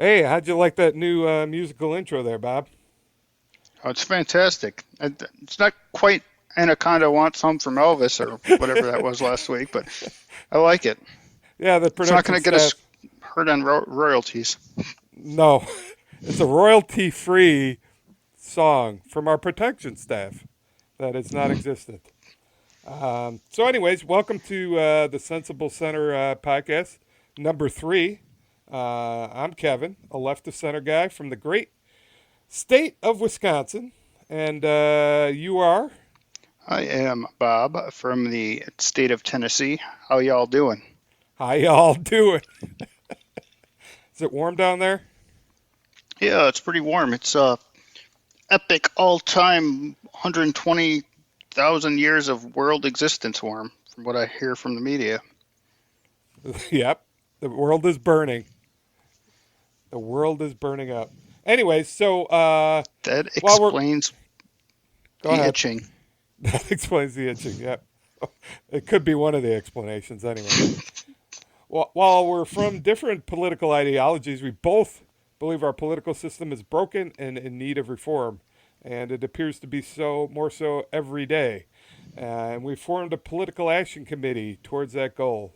Hey, how'd you like that new musical intro there, Bob? Oh, it's fantastic. It's not quite Anaconda Want Some from Elvis or whatever that was last week, but I like it. Yeah, the It's not production going to get us staff. hurt on royalties. No, it's a royalty-free song from our production staff that is not existent. So, anyways, welcome to the Sensible Center podcast, number three. I'm Kevin, a left of center guy from the great state of Wisconsin, and you are. I am Bob from the state of Tennessee. How y'all doing? How y'all doing? Is it warm down there? Yeah, it's pretty warm. It's epic all-time 120,000 years of world existence warm, from what I hear from the media. Yep, the world is burning. The world is burning up. Anyways, so That while we're explains go the ahead. itching. That explains the itching. Yep, it could be one of the explanations. Anyway, while we're from different political ideologies, we both believe our political system is broken and in need of reform, and it appears to be so more so every day. And we formed a political action committee towards that goal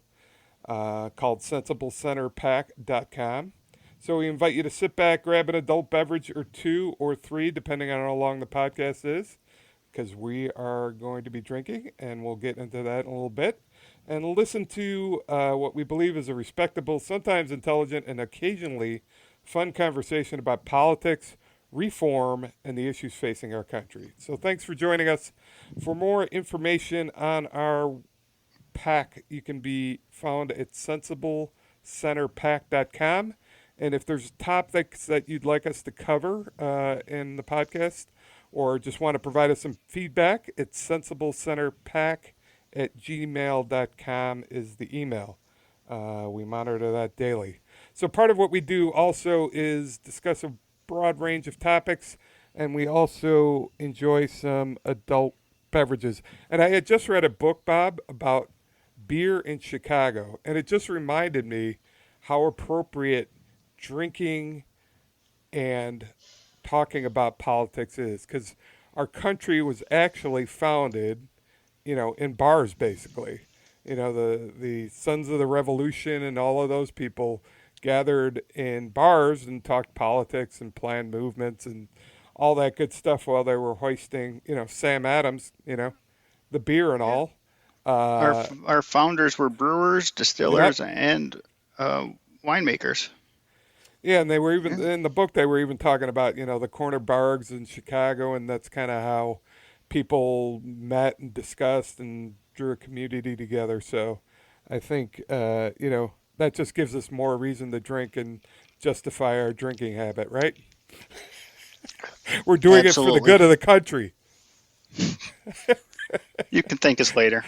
called SensibleCenterPAC.com. So we invite you to sit back, grab an adult beverage or two or three, depending on how long the podcast is, because we are going to be drinking, and we'll get into that in a little bit, and listen to what we believe is a respectable, sometimes intelligent, and occasionally fun conversation about politics, reform, and the issues facing our country. So thanks for joining us. For more information on our pack, you can be found at sensiblecenterpack.com. And if there's topics that you'd like us to cover in the podcast, or just want to provide us some feedback, it's sensiblecenterpack at gmail.com is the email. We monitor that daily. So part of what we do also is discuss a broad range of topics, and we also enjoy some adult beverages. And I had just read a book, Bob, about beer in Chicago, and it just reminded me how appropriate drinking and talking about politics is, because our country was actually founded, in bars basically. The Sons of the Revolution and all of those people gathered in bars and talked politics and planned movements and all that good stuff while they were hoisting, Sam Adams, the beer and Yeah. all. Our Uh, our founders were brewers, yep. distillers, and winemakers. Yeah, and they were even Yeah. in the book. They were even talking about the corner bars in Chicago, and that's kind of how people met and discussed and drew a community together. So, I think that just gives us more reason to drink and justify our drinking habit, right? We're doing it for the Absolutely. good of the country. You can thank us later.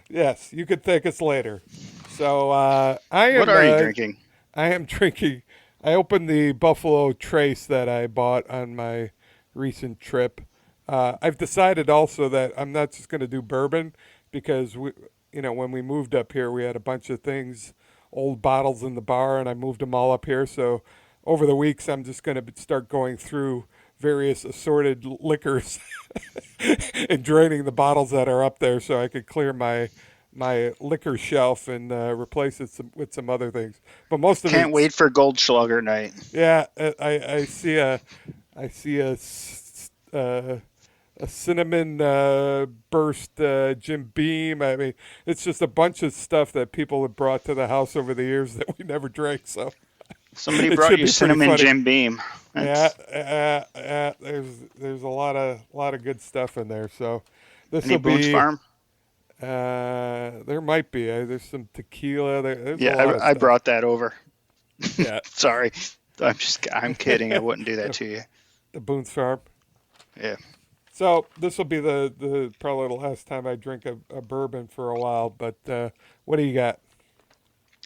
Yes, you could thank us later. So I What am are you drinking? I am drinking. I opened the Buffalo Trace that I bought on my recent trip. I've decided also that I'm not just going to do bourbon because when we moved up here, we had a bunch of things, old bottles in the bar, and I moved them all up here. So over the weeks, I'm just going to start going through various assorted liquors and draining the bottles that are up there so I could clear my liquor shelf and replace it with some other things. But most of Can't it's wait for Goldschlager night. yeah. I see a cinnamon burst Jim Beam. I mean, it's just a bunch of stuff that people have brought to the house over the years that we never drank. So Somebody it brought should you be pretty cinnamon funny. Jim Beam. Yeah, That's there's a lot of good stuff in there. So this any will Boone's be. Farm. There might be. There's some tequila. There's a Yeah, lot of I stuff. brought that over. Yeah, Sorry, I'm kidding. I wouldn't do that the, to you. the Boone's Farm. Yeah, So this will be the probably the last time I drink a bourbon for a while. But what do you got?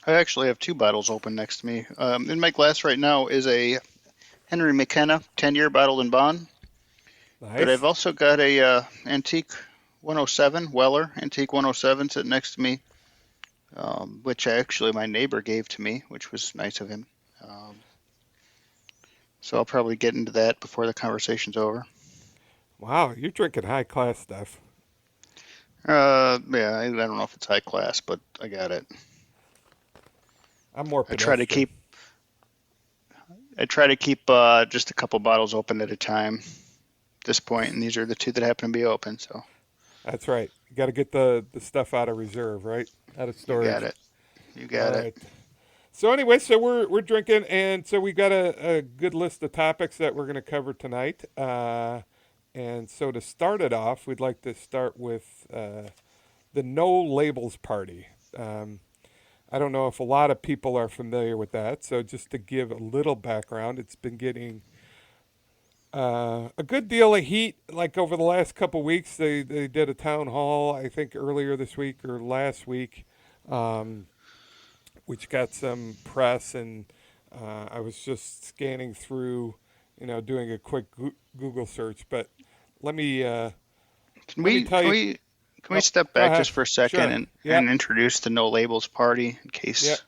I actually have two bottles open next to me. In my glass right now is a Henry McKenna 10-year bottled in bond, but I've Nice. also got a antique 107 Weller antique 107 sitting next to me, which actually my neighbor gave to me, which was nice of him. Um, So I'll probably get into that before the conversation's over. Wow, you're drinking high class stuff. Yeah, I don't know if it's high class, but I got it. I'm more I try to pedestrian. keep I try to keep just a couple bottles open at a time at this point, and these are the two that happen to be open. So That's right. You got to get the stuff out of reserve, right? Out of you got storage. it. You All got it. right. So anyway, so we're drinking, and so we got a good list of topics that we're going to cover tonight. And so to start it off, we'd like to start with the No Labels Party. Um, I don't know if a lot of people are familiar with that. So just to give a little background, it's been getting a good deal of heat. Like over the last couple weeks, they did a town hall, I think earlier this week or last week, um, which got some press. And I was just scanning through, doing a quick Google search. But let me uh, Can let me we tell can you. we can we Oh, step go back ahead. just for a second Sure. and Yep. introduce the No Labels Party in case. Yep.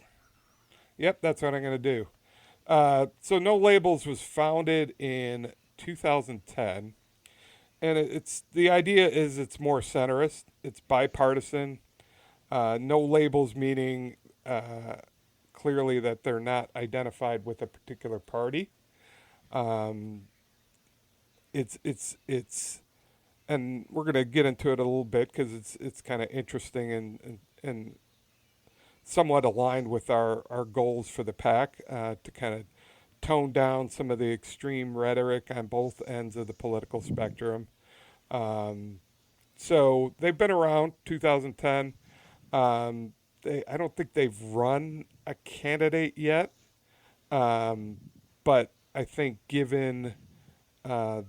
Yep. That's what I'm going to do. So No Labels was founded in 2010, and it's the idea is it's more centrist. It's bipartisan. No labels meaning uh, clearly that they're not identified with a particular party. Um, it's and we're gonna get into it a little bit because it's kind of interesting and somewhat aligned with our goals for the pack to kind of tone down some of the extreme rhetoric on both ends of the political spectrum. Um, so they've been around 2010. I don't think they've run a candidate yet, um, but I think given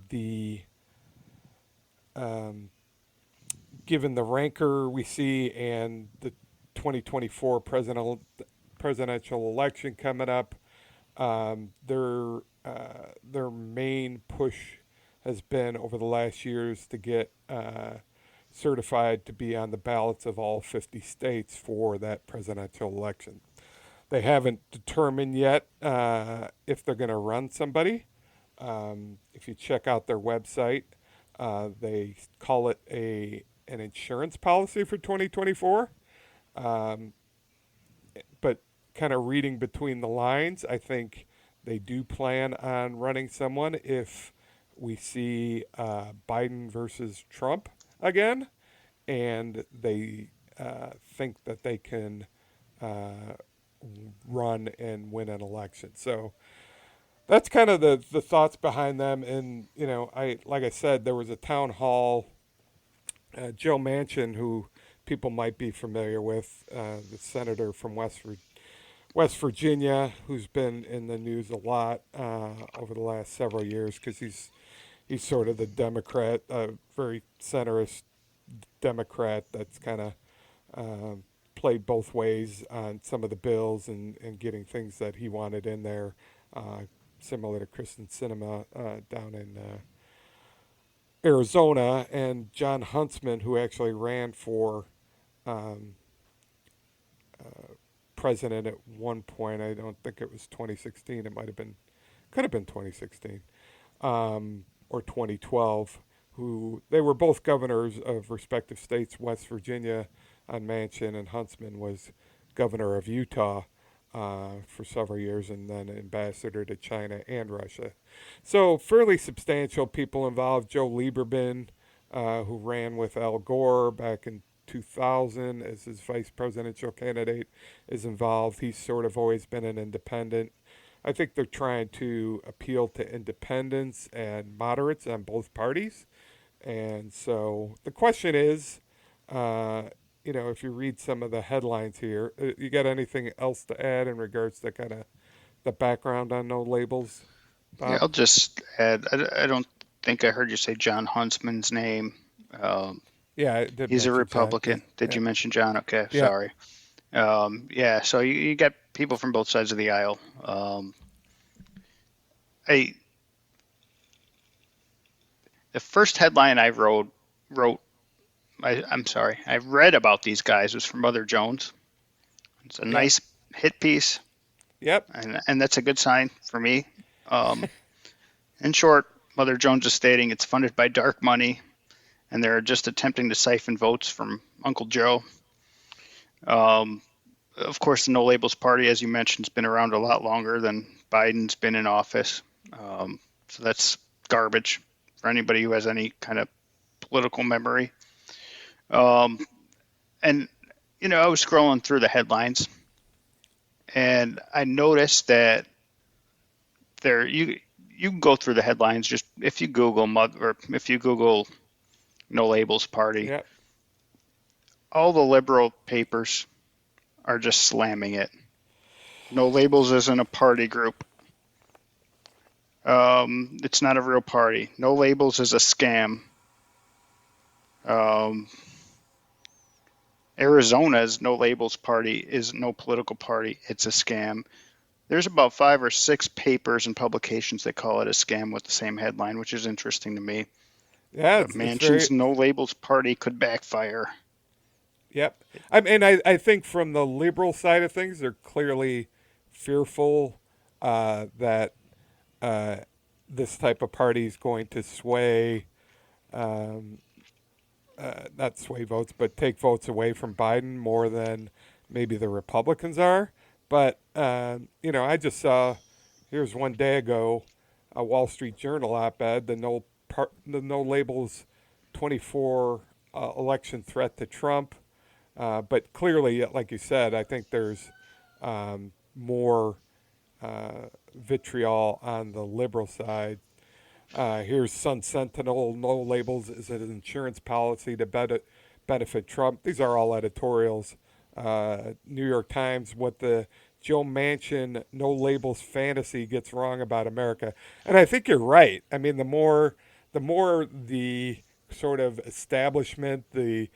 the um, given the rancor we see and the 2024 presidential election coming up, their main push has been over the last years to get certified to be on the ballots of all 50 states for that presidential election. They haven't determined yet if they're going to run somebody. If you check out their website, they call it an insurance policy for 2024. Um, but kind of reading between the lines, I think they do plan on running someone if we see Biden versus Trump again, and they think that they can uh, run and win an election. So that's kind of the thoughts behind them. And I like I said, there was a town hall. Joe Manchin, who people might be familiar with, the senator from West Virginia, who's been in the news a lot over the last several years because he's sort of the Democrat, very centrist Democrat that's kind of played both ways on some of the bills and getting things that he wanted in there, uh, similar to Kristen Sinema down in Arizona, and John Huntsman, who actually ran for um, president at one point. I don't think it was 2016. It might have been, could have been 2016 or 2012. Who they were both governors of respective states. West Virginia on Manchin, and Huntsman was governor of Utah for several years, and then ambassador to China and Russia. So fairly substantial people involved. Joe Lieberman, who ran with Al Gore back in 2000 as his vice presidential candidate, is involved. He's sort of always been an independent. I think they're trying to appeal to independents and moderates on both parties. And so the question is, uh, if you read some of the headlines here, you got anything else to add in regards to kind of the background on No Labels, Yeah, Bob? I'll just add. I don't think I heard you say John Huntsman's name. Um, Yeah, I did he's a mention John. Republican. Did Yeah, you mention John? Okay, yeah, sorry. Yeah, so you got people from both sides of the aisle. I The first headline I wrote I'm sorry, I read about these guys was from Mother Jones. It's a yep, nice hit piece, yep. and that's a good sign for me. Um, In short, Mother Jones is stating it's funded by dark money, and they're just attempting to siphon votes from Uncle Joe. Um, of course, the No Labels Party, as you mentioned, has been around a lot longer than Biden's been in office. Um, so that's garbage for anybody who has any kind of political memory. Um, and I was scrolling through the headlines, and I noticed that you can go through the headlines just if you Google No Labels Party, Yeah. all the liberal papers are just slamming it. No Labels isn't a party group. It's not a real party. No Labels is a scam. Um, Arizona's No Labels Party is no political party. It's a scam. There's about 5 or 6 papers and publications that call it a scam with the same headline, which is interesting to me. Yeah, it's very. Manchin's No Labels Party could backfire. Yep. I think from the liberal side of things, they're clearly fearful that uh, this type of party is going to sway, um, not sway votes, but take votes away from Biden more than maybe the Republicans are. But, I just saw, here's one day ago, a Wall Street Journal op-ed, the no labels 24 election threat to Trump. But clearly, like you said, I think there's more vitriol on the liberal side. Here's Sun Sentinel, no labels is an insurance policy to benefit Trump. These are all editorials. New York Times, what the Joe Manchin no labels fantasy gets wrong about America. And I think you're right. I mean, the sort of establishment, the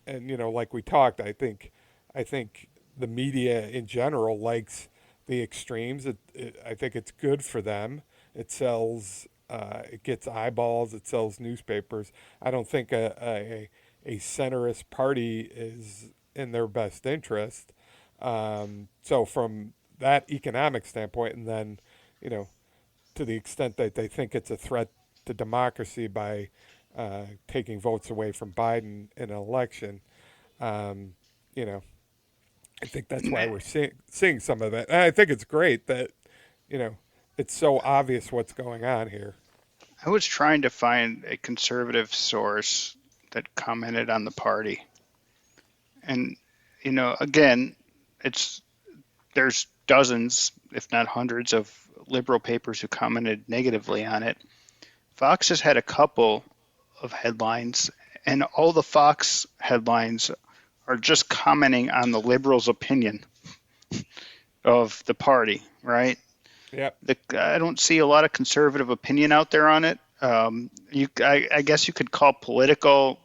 and like we talked, I think the media in general likes the extremes. I think it's good for them. It sells. It gets eyeballs. It sells newspapers. I don't think a centrist party is in their best interest. So from that economic standpoint, and then you know to the extent that they think it's a threat to democracy by taking votes away from Biden in an election, um, you know, I think that's why we're seeing some of it. And I think it's great that, you know, it's so obvious what's going on here. I was trying to find a conservative source that commented on the party. And, again, it's there's dozens, if not hundreds, of liberal papers who commented negatively on it. Fox has had a couple of headlines, and all the Fox headlines are just commenting on the liberals' opinion of the party, right? Yep. I don't see a lot of conservative opinion out there on it. I guess you could call Politico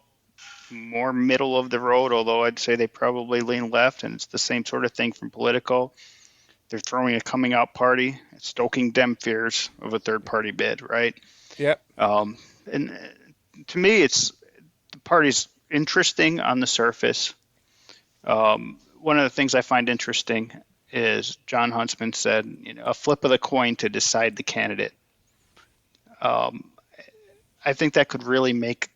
more middle of the road, although I'd say they probably lean left, and it's the same sort of thing from Politico. They're throwing a coming out party, stoking Dem fears of a third party bid, right? Yep. And to me, the party's interesting on the surface. One of the things I find interesting is John Huntsman said, a flip of the coin to decide the candidate. I think that could really make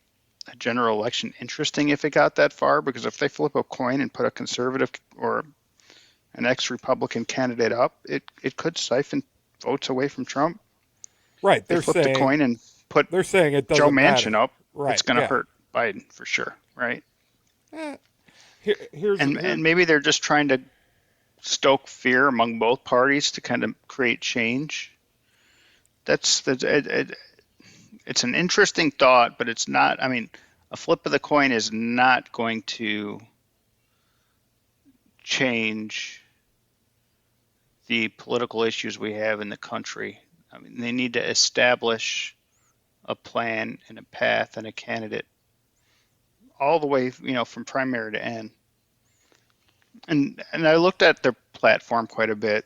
a general election interesting if it got that far, because if they flip a coin and put a conservative or an ex-Republican candidate up, it could siphon votes away from Trump. Right. They flip the coin and put they're saying it Joe doesn't Manchin matter. up. Right. It's going to Yeah. hurt Biden for sure, right? Eh, here's And maybe they're just trying to stoke fear among both parties to kind of create change. It's an interesting thought, but it's not. I mean, a flip of the coin is not going to change the political issues we have in the country. I mean, they need to establish a plan and a path and a candidate all the way, from primary to end. And I looked at their platform quite a bit,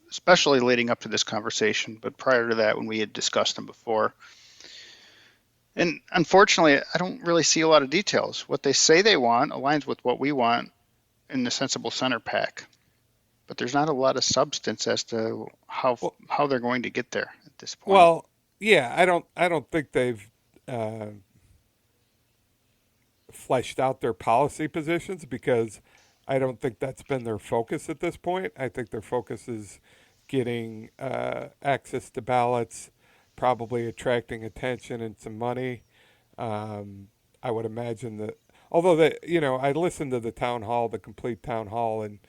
especially leading up to this conversation, but prior to that, when we had discussed them before. And unfortunately, I don't really see a lot of details. What they say they want aligns with what we want in the Sensible Center PAC, but there's not a lot of substance as to Well, how they're going to get there at this point. well, yeah, I don't think they've uh, fleshed out their policy positions because I don't think that's been their focus at this point. I think their focus is getting access to ballots, probably attracting attention and some money. Um, I would imagine that, although I listened to the town hall, the complete town hall, and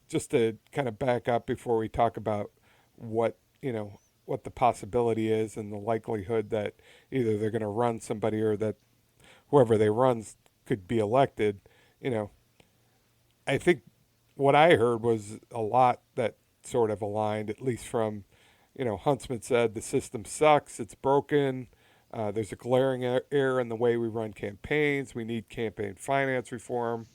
just to kind of back up before we talk about what what the possibility is and the likelihood that either they're going to run somebody or that whoever they run could be elected. You know, I think what I heard was a lot that sort of aligned, at least from, Huntsman said the system sucks, it's broken. There's a glaring error in the way we run campaigns. We need campaign finance reform.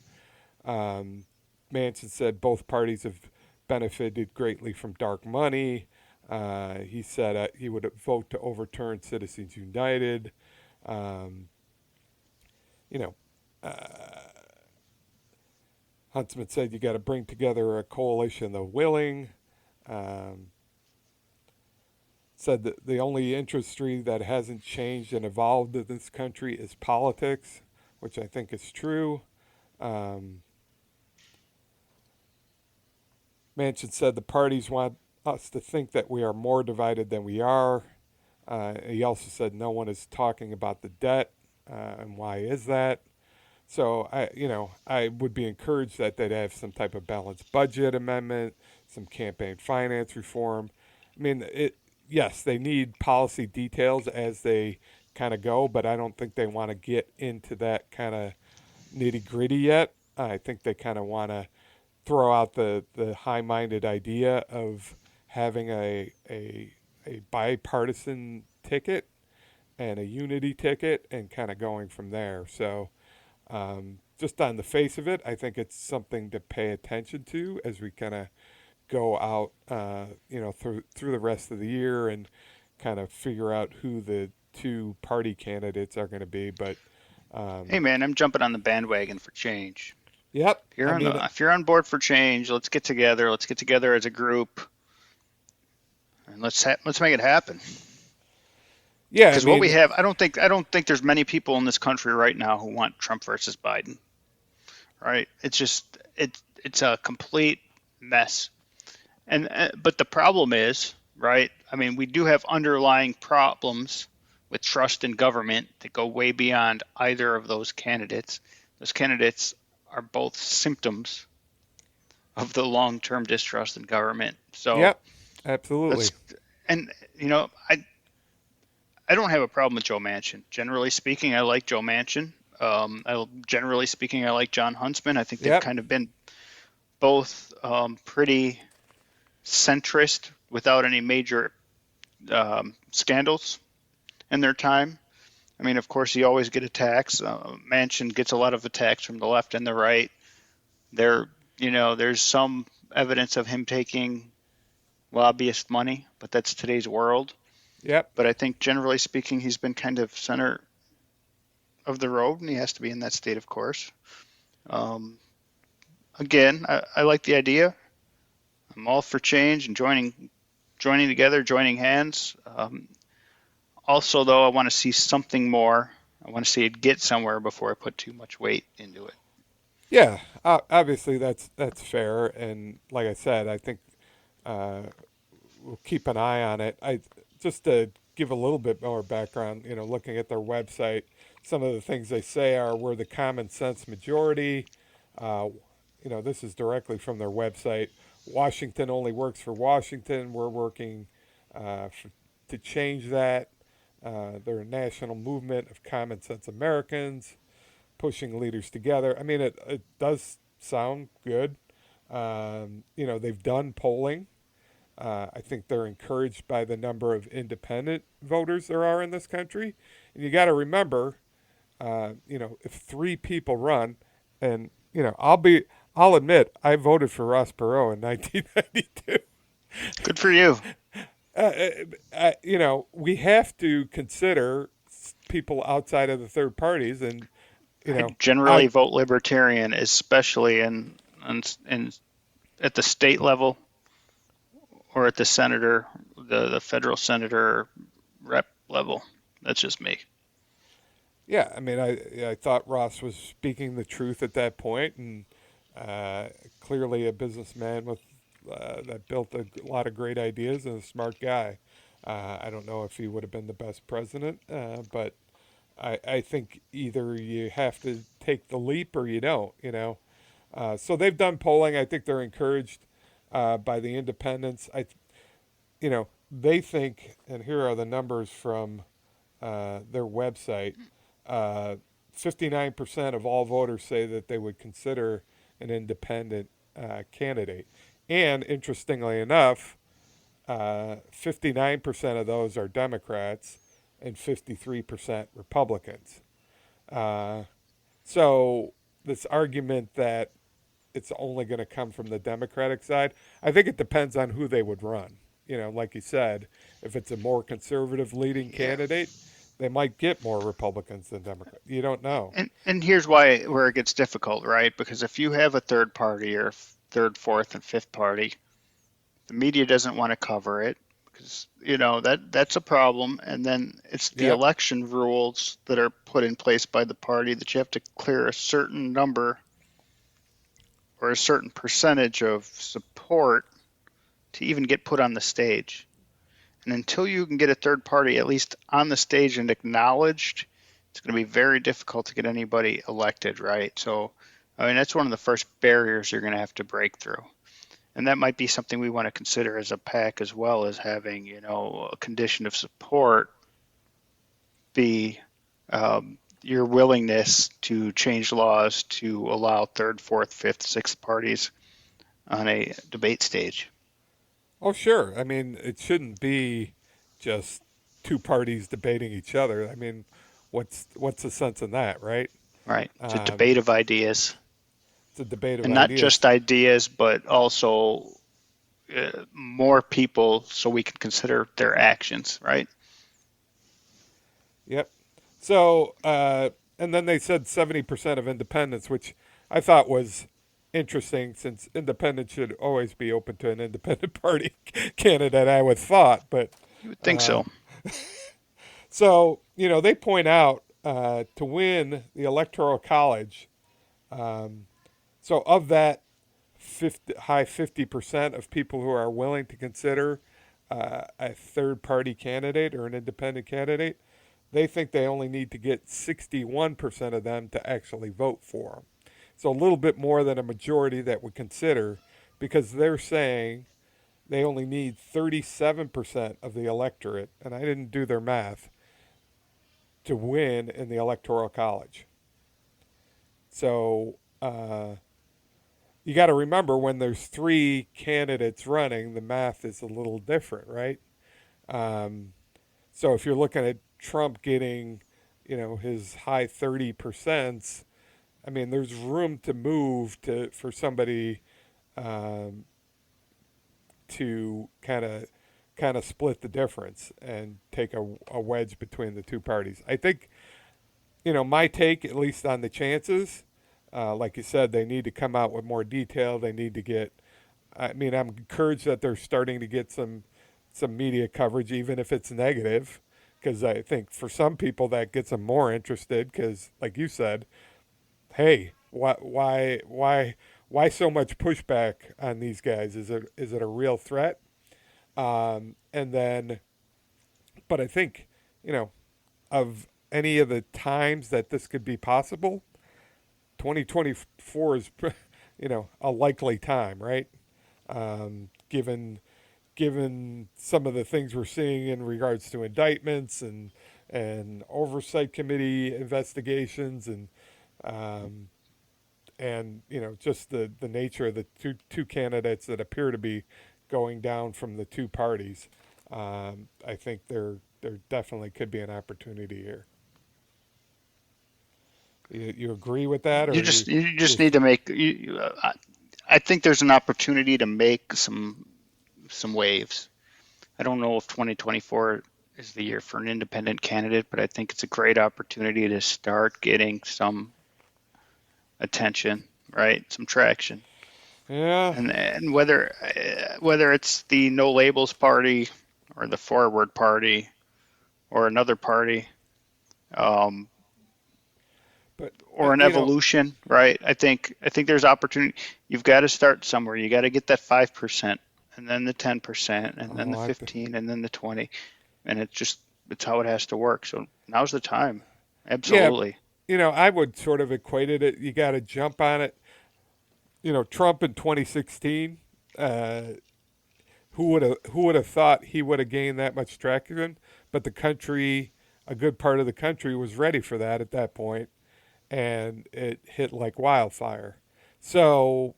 Um, Manchin said both parties have benefited greatly from dark money. He said he would vote to overturn Citizens United. Um, you know, Huntsman said you got to bring together a coalition of willing. Um, said that the only industry that hasn't changed and evolved in this country is politics, which I think is true. Um, Manchin said the parties want us to think that we are more divided than we are. He also said no one is talking about the debt, and why is that? So I would be encouraged that they'd have some type of balanced budget amendment, some campaign finance reform. I mean, yes, they need policy details as they kind of go, but I don't think they want to get into that kind of nitty gritty yet. I think they kind of want to throw out the high minded idea of having a bipartisan ticket and a unity ticket and kind of going from there. So just on the face of it, I think it's something to pay attention to as we kind of go out, through the rest of the year and kind of figure out who the two party candidates are going to be. But Hey man, I'm jumping on the bandwagon for change. yep, I mean, If you're on board for change, let's get together. Let's get together as a group and let's make it happen. yeah, I Because what we mean, have, I don't think there's many people in this country right now who want Trump versus Biden. Right? It's a complete mess. And but the problem is, right? I mean, we do have underlying problems with trust in government that go way beyond either of those candidates. Those candidates are both symptoms of the long-term distrust in government. So yep, absolutely. let's and you know, I don't have a problem with Joe Manchin. Generally speaking, I like Joe Manchin. Generally speaking, I like John Huntsman. I think they've Yep, kind of been both pretty centrist without any major scandals in their time. I mean, of course, you always get attacks. Manchin gets a lot of attacks from the left and the right. There, there's some evidence of him taking lobbyist money, but that's today's world. yep, But I think generally speaking, he's been kind of center of the road, and he has to be in that state, of course. Um, Again, I like the idea. I'm all for change and joining together, joining hands. Also, though, I want to see something more. I want to see it get somewhere before I put too much weight into it. yeah. Obviously, that's fair, and like I said, I think uh, we'll keep an eye on it. I just to give a little bit more background. Looking at their website, some of the things they say are we're the common sense majority. Uh, this is directly from their website. Washington only works for Washington. We're working to change that. They're a national movement of common sense Americans pushing leaders together. I mean, it does sound good. They've done polling. I think they're encouraged by the number of independent voters there are in this country. And you got to remember, if three people run, and I'll admit, I voted for Ross Perot in 1992. Good for you. We have to consider people outside of the third parties, and I I generally vote Libertarian, especially in at the state level or at the senator, the federal senator rep level. That's just me. Yeah, I mean, I thought Ross was speaking the truth at that point, and clearly a businessman with that built a lot of great ideas and a smart guy. I don't know if he would have been the best president, but I think either you have to take the leap or you don't. So they've done polling. I think they're encouraged by the independents. They think, and here are the numbers from their website. Uh, 59% of all voters say that they would consider an independent candidate. And interestingly enough, 59% of those are Democrats and 53% Republicans. Uh, so, this argument that it's only going to come from the Democratic side, I think it depends on who they would run. Like you said, if it's a more conservative leading Yeah. candidate, they might get more Republicans than Democrats. You don't know. And here's where it gets difficult, right? Because if you have a third party or third, fourth, and fifth party, the media doesn't want to cover it because that's a problem. And then it's the Yep. election rules that are put in place by the party that you have to clear a certain number or a certain percentage of support to even get put on the stage. And until you can get a third party at least on the stage and acknowledged, it's going to be very difficult to get anybody elected, right? So, I mean, that's one of the first barriers you're going to have to break through. And that might be something we want to consider as a PAC as well as having, a condition of support be your willingness to change laws to allow third, fourth, fifth, sixth parties on a debate stage. Oh, sure. I mean, it shouldn't be just two parties debating each other. I mean, what's the sense in that, right? Right. It's a Um, debate of ideas. it's a debate of And not ideas. just ideas, but also more people so we can consider their actions, right? Yep. So, and then they said 70% of independents, which I thought was interesting since independents should always be open to an independent party candidate, I would thought. But You would think so. um, so, they point out to win the Electoral College, um, so of that high 50% of people who are willing to consider a third party candidate or an independent candidate, they think they only need to get 61% of them to actually vote for them. So a little bit more than a majority that would consider, because they're saying they only need 37% of the electorate, and I didn't do their math, to win in the Electoral College. So you got to remember when there's three candidates running, the math is a little different, right? Um, so if you're looking at Trump getting, his high 30%, I mean, there's room to move for somebody um, to kind of split the difference and take a wedge between the two parties. I think, my take, at least on the chances, like you said, they need to come out with more detail. They need to get. I mean, I'm encouraged that they're starting to get some media coverage, even if it's negative, because I think for some people that gets them more interested. Because, like you said, hey, why so much pushback on these guys? Is it a real threat? And then, but I think, you know, of any of the times that this could be possible, 2024 is, a likely time, right? Given some of the things we're seeing in regards to indictments and oversight committee investigations um, and just the nature of the two candidates that appear to be going down from the two parties. I think there definitely could be an opportunity here. You agree with that, You or just you you just just need to make I think there's an opportunity to make some waves. I don't know if 2024 is the year for an independent candidate, but I think it's a great opportunity to start getting some attention, right? Some traction. Yeah, And whether it's the No Labels Party or the Forward Party or another party, um, but or an evolution, right? I think there's opportunity. You've got to start somewhere. You got to get that 5%, and then the 10%, and then oh, the 15, and then the 20, and it's how it has to work. So now's the time. yeah, Absolutely. I would sort of equated it. You got to jump on it. Trump in 2016. Uh, who would have thought he would have gained that much traction? But the country, a good part of the country, was ready for that at that point, and it hit like wildfire. So,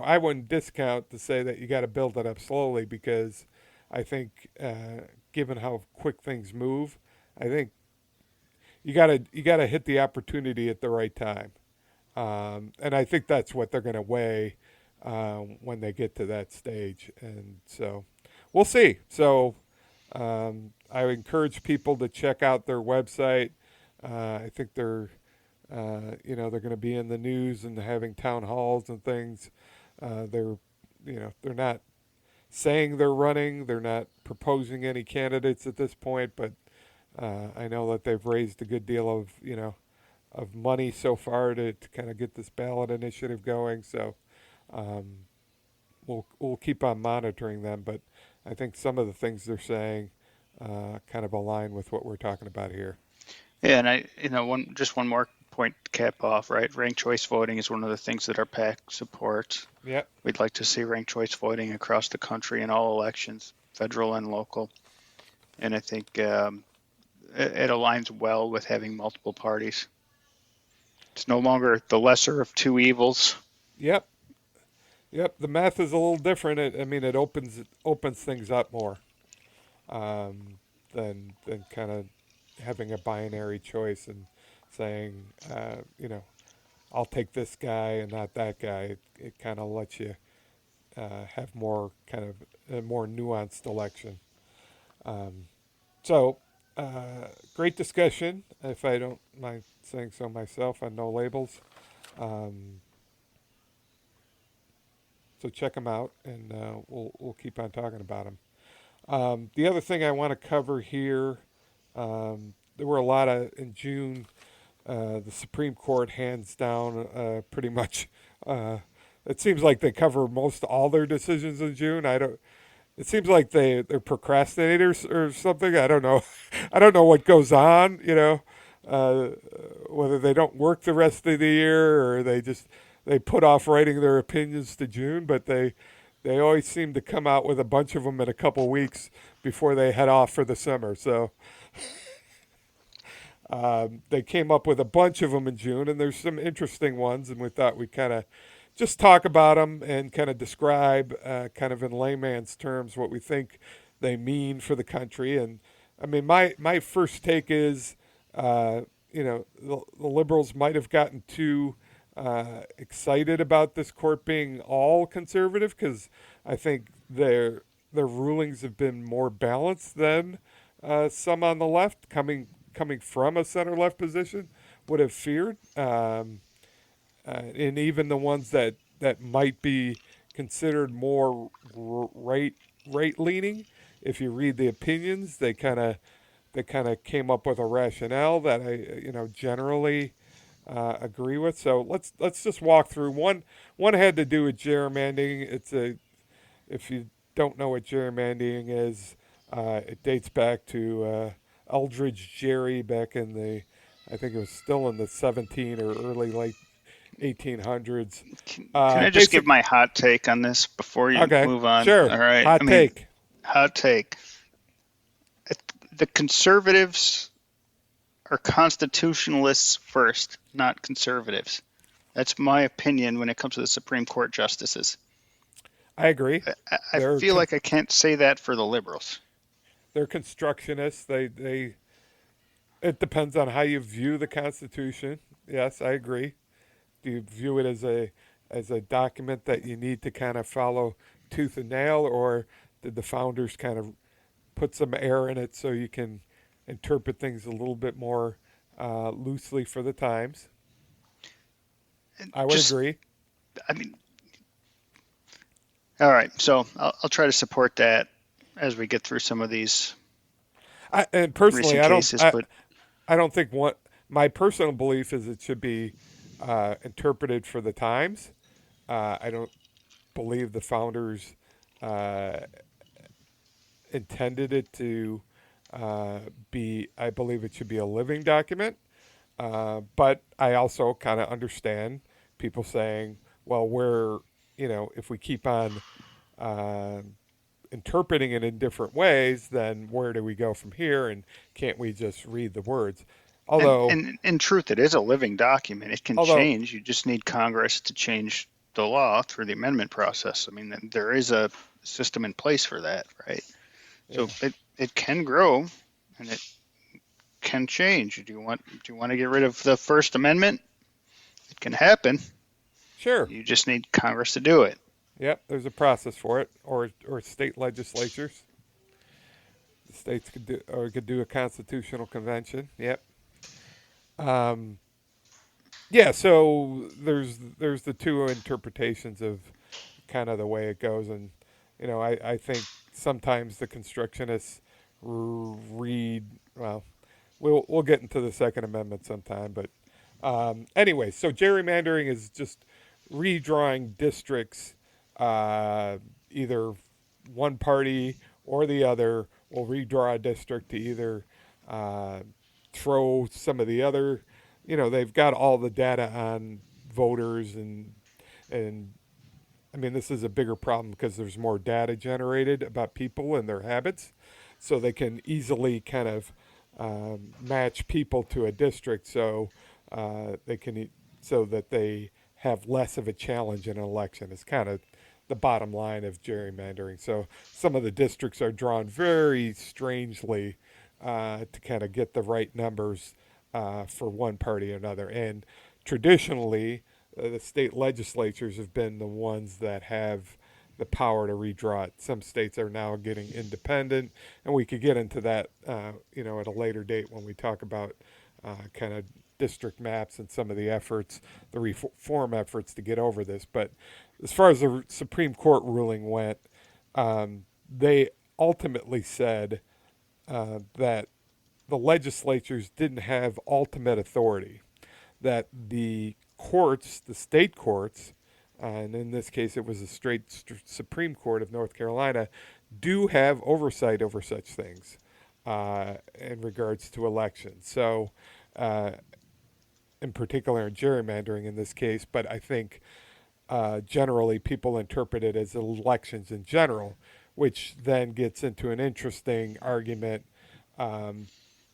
I wouldn't discount to say that you got to build it up slowly because I think, given how quick things move, I think you gotta hit the opportunity at the right time, and I think that's what they're going to weigh when they get to that stage. And so we'll see. So I encourage people to check out their website. I think they're going to be in the news and having town halls and things. They're not saying they're running. They're not proposing any candidates at this point, but I know that they've raised a good deal of money so far to kind of get this ballot initiative going. So um, we'll keep on monitoring them, but I think some of the things they're saying kind of align with what we're talking about here. Yeah, and one more point to cap off, right? Ranked choice voting is one of the things that our PAC supports. Yep. We'd like to see ranked choice voting across the country in all elections, federal and local. And I think it aligns well with having multiple parties. It's no longer the lesser of two evils. Yep. Yep. The math is a little different. I mean, it opens things up more than kind of having a binary choice and saying, I'll take this guy and not that guy. It kind of lets you have more kind of a more nuanced election. Um, so, great discussion, if I don't mind saying so myself, on No Labels. Um, so check them out, and we'll keep on talking about them. The other thing I want to cover here, there were a lot of in June. The Supreme Court hands down pretty much. It seems like they cover most all their decisions in June. I don't. It seems like they're procrastinators or something. I don't know. I don't know what goes on. Uh, whether they don't work the rest of the year or they put off writing their opinions to June, but they always seem to come out with a bunch of them in a couple weeks before they head off for the summer. So they came up with a bunch of them in June, and there's some interesting ones, and we thought we'd kind of just talk about them and kind of describe, kind of in layman's terms, what we think they mean for the country. And I mean, my first take is, the liberals might have gotten too excited about this court being all conservative because I think their rulings have been more balanced than some on the left coming from a center left position would have feared. And even the ones that might be considered more right leaning, if you read the opinions, they kind of came up with a rationale that I generally agree with. So let's just walk through one had to do with gerrymandering. If you don't know what gerrymandering is, it dates back to Eldridge Gerry back in I think it was still in the 17 or early late 1800s. Can I just give Basic. my hot take on this before you Okay, move on? sure. All right. I Hot mean, take. hot take. The conservatives are constitutionalists first, not conservatives. That's my opinion when it comes to the Supreme Court justices. I agree. I They're feel like I can't say that for the liberals. they're constructionists. They it depends on how you view the Constitution. Yes, I agree. Do you view it as a document that you need to kind of follow tooth and nail, or did the founders kind of put some air in it so you can interpret things a little bit more loosely for the times? And I would just, agree. I mean, All right, so I'll try to support that as we get through some of these And personally, recent cases. But I don't think what my personal belief is it should be interpreted for the times. I don't believe the founders uh, intended it to be. I believe it should be a living document. But I also kind of understand people saying, well, if we keep on uh, interpreting it in different ways, then where do we go from here? And can't we just read the words? Although, and in truth, it is a living document. It can although, change. You just need Congress to change the law through the amendment process. I mean, there is a system in place for that, right? yeah, So it can grow and it can change. Do you want to get rid of the First Amendment? It can happen. sure, You just need Congress to do it. yep, there's a process for it, or state legislatures. The states could do a constitutional convention. Yep. Um, yeah, so there's the two interpretations of kind of the way it goes, and I think sometimes the constructionists read well. We'll get into the Second Amendment sometime, but anyway, so gerrymandering is just redrawing districts. Either one party or the other will redraw a district to either uh, throw some of the other. They've got all the data on voters and I mean, this is a bigger problem because there's more data generated about people and their habits, so they can easily kind of match people to a district, so they can so that they have less of a challenge in an election. Is kind of the bottom line of gerrymandering. So some of the districts are drawn very strangely to kind of get the right numbers for one party or another, and traditionally the state legislatures have been the ones that have the power to redraw it. Some states are now getting independent, and we could get into that, at a later date when we talk about kind of district maps and some of the efforts, the reform efforts to get over this. But as far as the Supreme Court ruling went, they ultimately said that the legislatures didn't have ultimate authority, that the courts, the state courts, and in this case it was the Supreme Court of North Carolina, do have oversight over such things in regards to elections. So, in particular, in gerrymandering in this case, but I think generally people interpret it as elections in general, which then gets into an interesting argument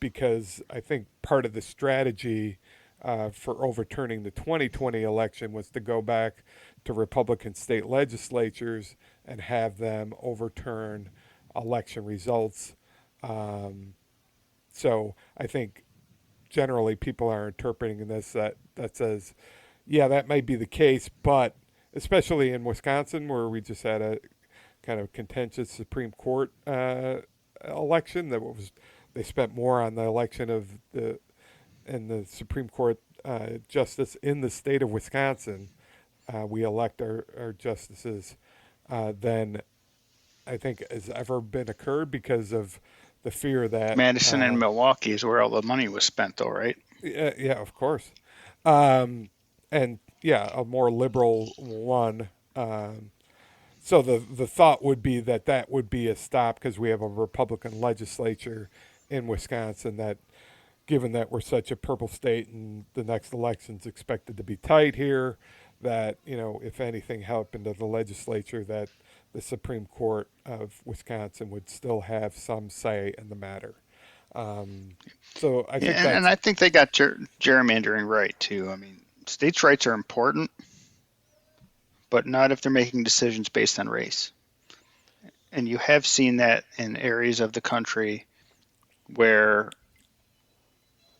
because I think part of the strategy for overturning the 2020 election was to go back to Republican state legislatures and have them overturn election results. So I think generally people are interpreting this that says, yeah, that might be the case, but especially in Wisconsin where we just had a kind of contentious Supreme Court election that was they spent more on the election of the Supreme Court justice in the state of Wisconsin. We elect our justices than I think has ever been occurred because of the fear that Madison and Milwaukee is where all the money was spent, though, right? yeah, of course, and yeah, a more liberal one. So the thought would be that would be a stop because we have a Republican legislature in Wisconsin that, given that we're such a purple state and the next election's expected to be tight here, that if anything happened to the legislature, that the Supreme Court of Wisconsin would still have some say in the matter. So I Yeah, think and that's I think they got gerrymandering right too. I mean, states' rights are important, but not if they're making decisions based on race. And you have seen that in areas of the country where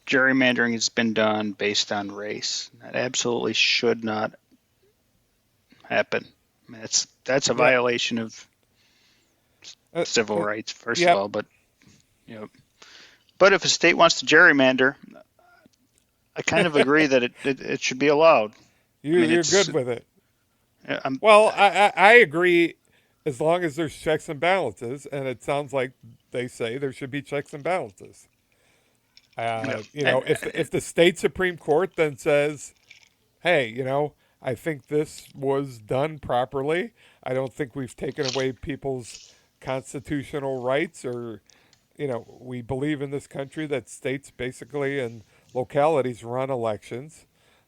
gerrymandering has been done based on race. That absolutely should not happen. I mean, that's a yeah, violation of uh, civil rights, first of yep. all. But you know, but if a state wants to gerrymander, I kind of agree that it should be allowed. I mean, You're good with it. I'm, Well, I agree as long as there's checks and balances, and it sounds like they say there should be checks and balances. Yeah. If the state Supreme Court then says, hey, I think this was done properly. I don't think we've taken away people's constitutional rights, or, we believe in this country that states basically and localities run elections,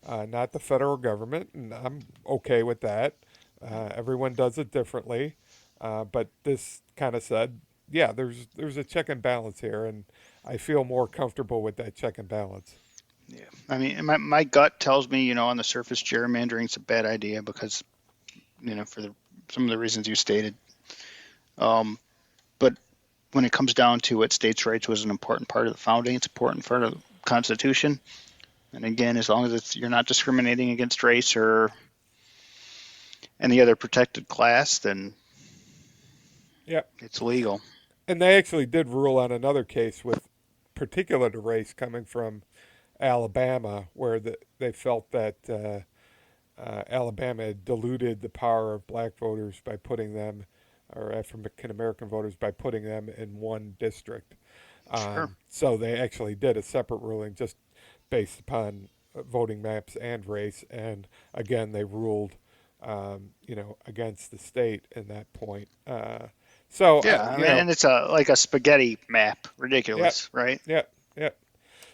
not the federal government, and I'm okay with that. Everyone does it differently, but this kind of said, yeah, there's a check and balance here, and I feel more comfortable with that check and balance. Yeah. I mean, my gut tells me, on the surface, gerrymandering is a bad idea because, for some of the reasons you stated. Um, but when it comes down to it, states' rights was an important part of the founding. It's an important part of the Constitution. And again, as long as you're not discriminating against race or any other protected class, then Yeah, it's legal. and they actually did rule on another case with particular to race coming from Alabama, where they felt that Alabama had diluted the power of black voters by putting them, or African American voters, by putting them in one district. Sure. So they actually did a separate ruling just based upon voting maps and race. And again, they ruled, against the state in that point. Yeah, I mean, and it's like a spaghetti map. yeah, Ridiculous, right? yeah, yeah.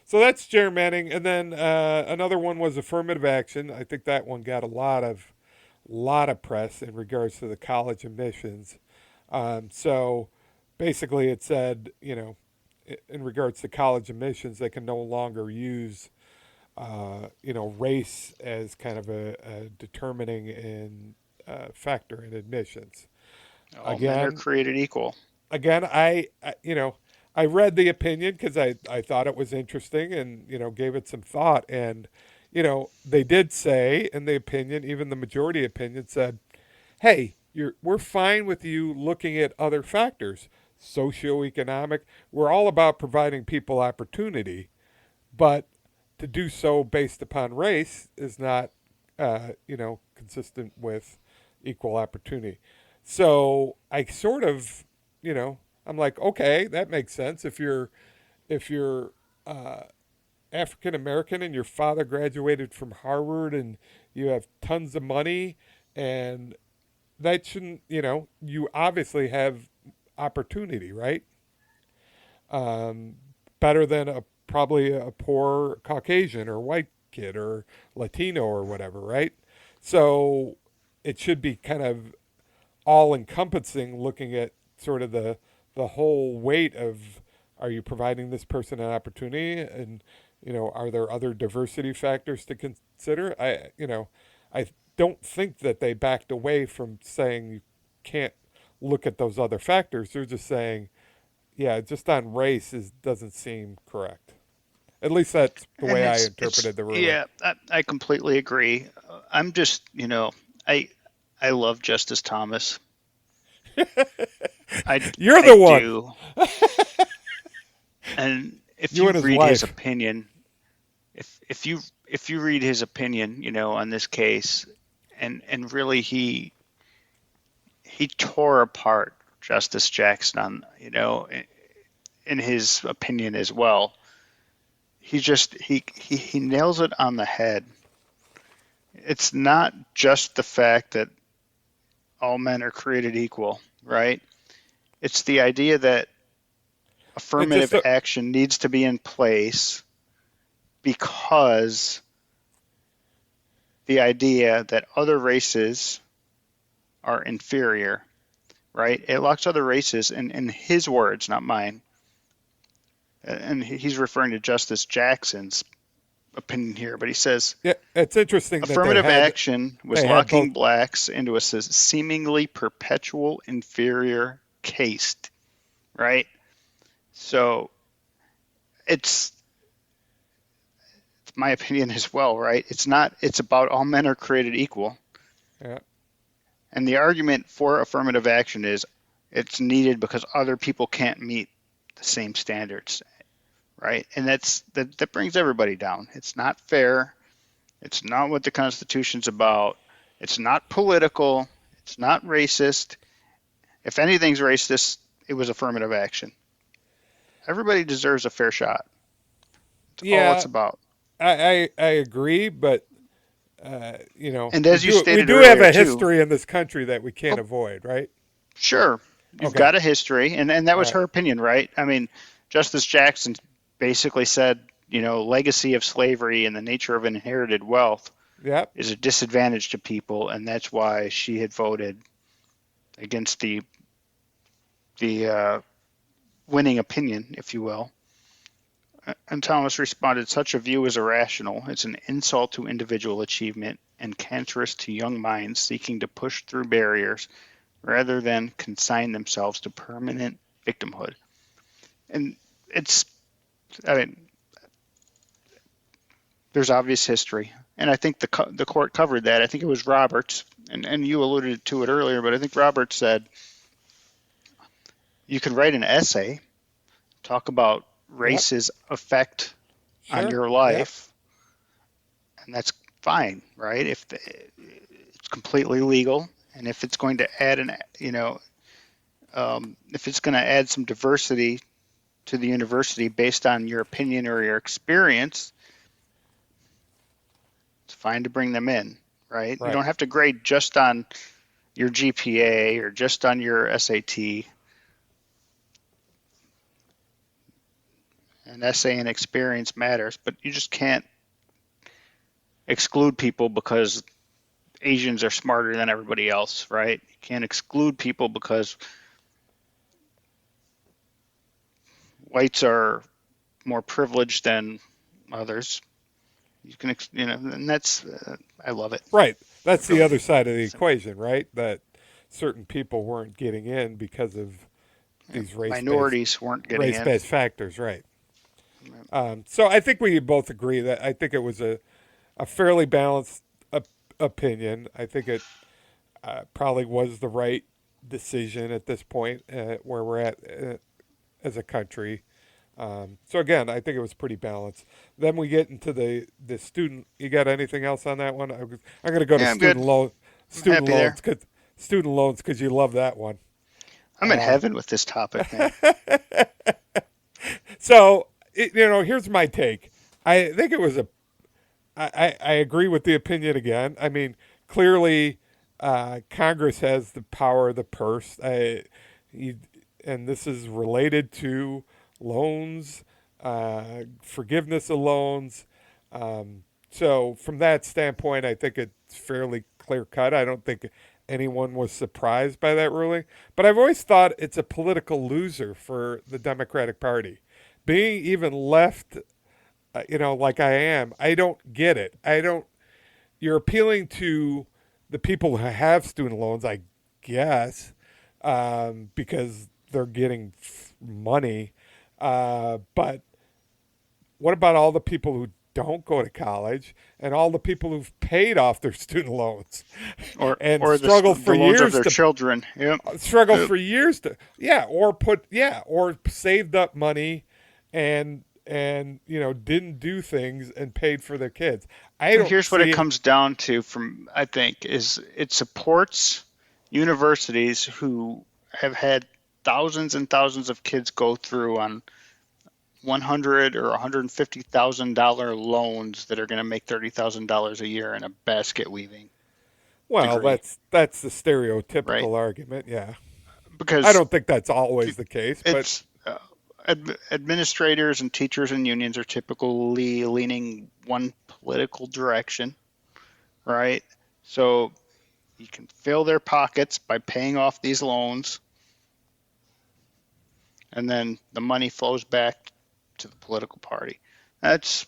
So that's gerrymandering, and then another one was affirmative action. I think that one got a lot of press in regards to the college admissions. So basically, it said, in regards to college admissions, they can no longer use, race as kind of a determining factor in admissions. All men are Again, created equal. I read the opinion because I thought it was interesting, and gave it some thought, and they did say in the opinion, even the majority opinion said, hey, we're fine with you looking at other factors, socioeconomic. We're all about providing people opportunity, but to do so based upon race is not, consistent with equal opportunity. So I sort of, I'm like, okay, that makes sense. If you're African American and your father graduated from Harvard and you have tons of money, and that shouldn't, you obviously have opportunity, right? Um, Better than probably a poor Caucasian or white kid or Latino or whatever, right? So it should be kind of all encompassing, looking at sort of the whole weight of, are you providing this person an opportunity, and are there other diversity factors to consider? I don't think that they backed away from saying you can't look at those other factors. They're just saying, yeah, just on race doesn't seem correct. At least that's the And way I it's interpreted the ruling. yeah, I completely agree. I'm just, I I love Justice Thomas. You're I the one. do. And if You you and his read his wife. opinion, if you read his opinion, on this case, and really he tore apart Justice Jackson on, in his opinion as well. He nails it on the head. It's not just the fact that all men are created equal, right? It's the idea that It just affirmative action needs to be in place because the idea that other races are inferior, right? It locks other races, in his words, not mine, and he's referring to Justice Jackson's opinion here, but he says Yeah, it's interesting that affirmative action was they had both. locking blacks into a seemingly perpetual inferior caste, right? So it's my opinion as well, right? It's not, it's about all men are created equal. Yeah, And the argument for affirmative action is it's needed because other people can't meet the same standards, right? And that brings everybody down. It's not fair. It's not what the Constitution's about. It's not political. It's not racist. If anything's racist, it was affirmative action. Everybody deserves a fair shot. That's all it's Yeah, about. I agree, but And we as you do stated have earlier a too, history in this country that we can't oh, avoid, right? sure, you've Okay, got a history, and that all was right. her opinion, right? I mean, Justice Jackson basically said, legacy of slavery and the nature of inherited wealth Yep. is a disadvantage to people, and that's why she had voted against the winning opinion, if you will. And Thomas responded, such a view is irrational. It's an insult to individual achievement and cancerous to young minds seeking to push through barriers rather than consign themselves to permanent victimhood. And it's, I mean, there's obvious history. And I think the court covered that. I think it was Roberts, and you alluded to it earlier, but I think Roberts said you can write an essay, talk about Yep. race's effect on Sure. your Yep. life, and that's fine, right? It's completely legal, and if it's going to add if it's going to add some diversity to the university based on your opinion or your experience, it's fine to bring them in, right? You Right. don't have to grade just on your GPA or just on your SAT. An essay and experience matters, but you just can't exclude people because Asians are smarter than everybody else, right? You can't exclude people because whites are more privileged than others. You can, and that's, I love it. Right. That's the So, other side of the so equation, right? That certain people weren't getting in because of these minorities weren't getting race in. based factors, right? So I think we both agree that I think it was a fairly balanced opinion. I think it probably was the right decision at this point where we're at as a country. So again, I think it was pretty balanced. Then we get into the student. You got anything else on that one? I'm going to go to Yeah, I'm good. I'm student happy there. loans because you love that one. I'm in heaven with this topic, man. So here's my take. I think it was I agree with the opinion again. I mean, clearly, Congress has the power of the purse. And this is related to loans, forgiveness of loans. So, from that standpoint, I think it's fairly clear cut. I don't think anyone was surprised by that ruling. But I've always thought it's a political loser for the Democratic Party. Being even left like I am, I don't get it. I don't. You're appealing to the people who have student loans, I guess, because they're getting money. But what about all the people who don't go to college and all the people who've paid off their student loans and Or the loans of their children. Yep. struggle Yep. for years to or saved up money and didn't do things and paid for their kids. I And don't here's what it see it. comes down to from I think is it supports universities who have had thousands and thousands of kids go through on 100 or $150,000 loans that are going to make $30,000 a year in a basket weaving Well, degree, that's the right? stereotypical argument. Yeah, I Because don't think that's always the case, but it's administrators and teachers and unions are typically leaning one political direction, right? So you can fill their pockets by paying off these loans, and then the money flows back to the political party. That's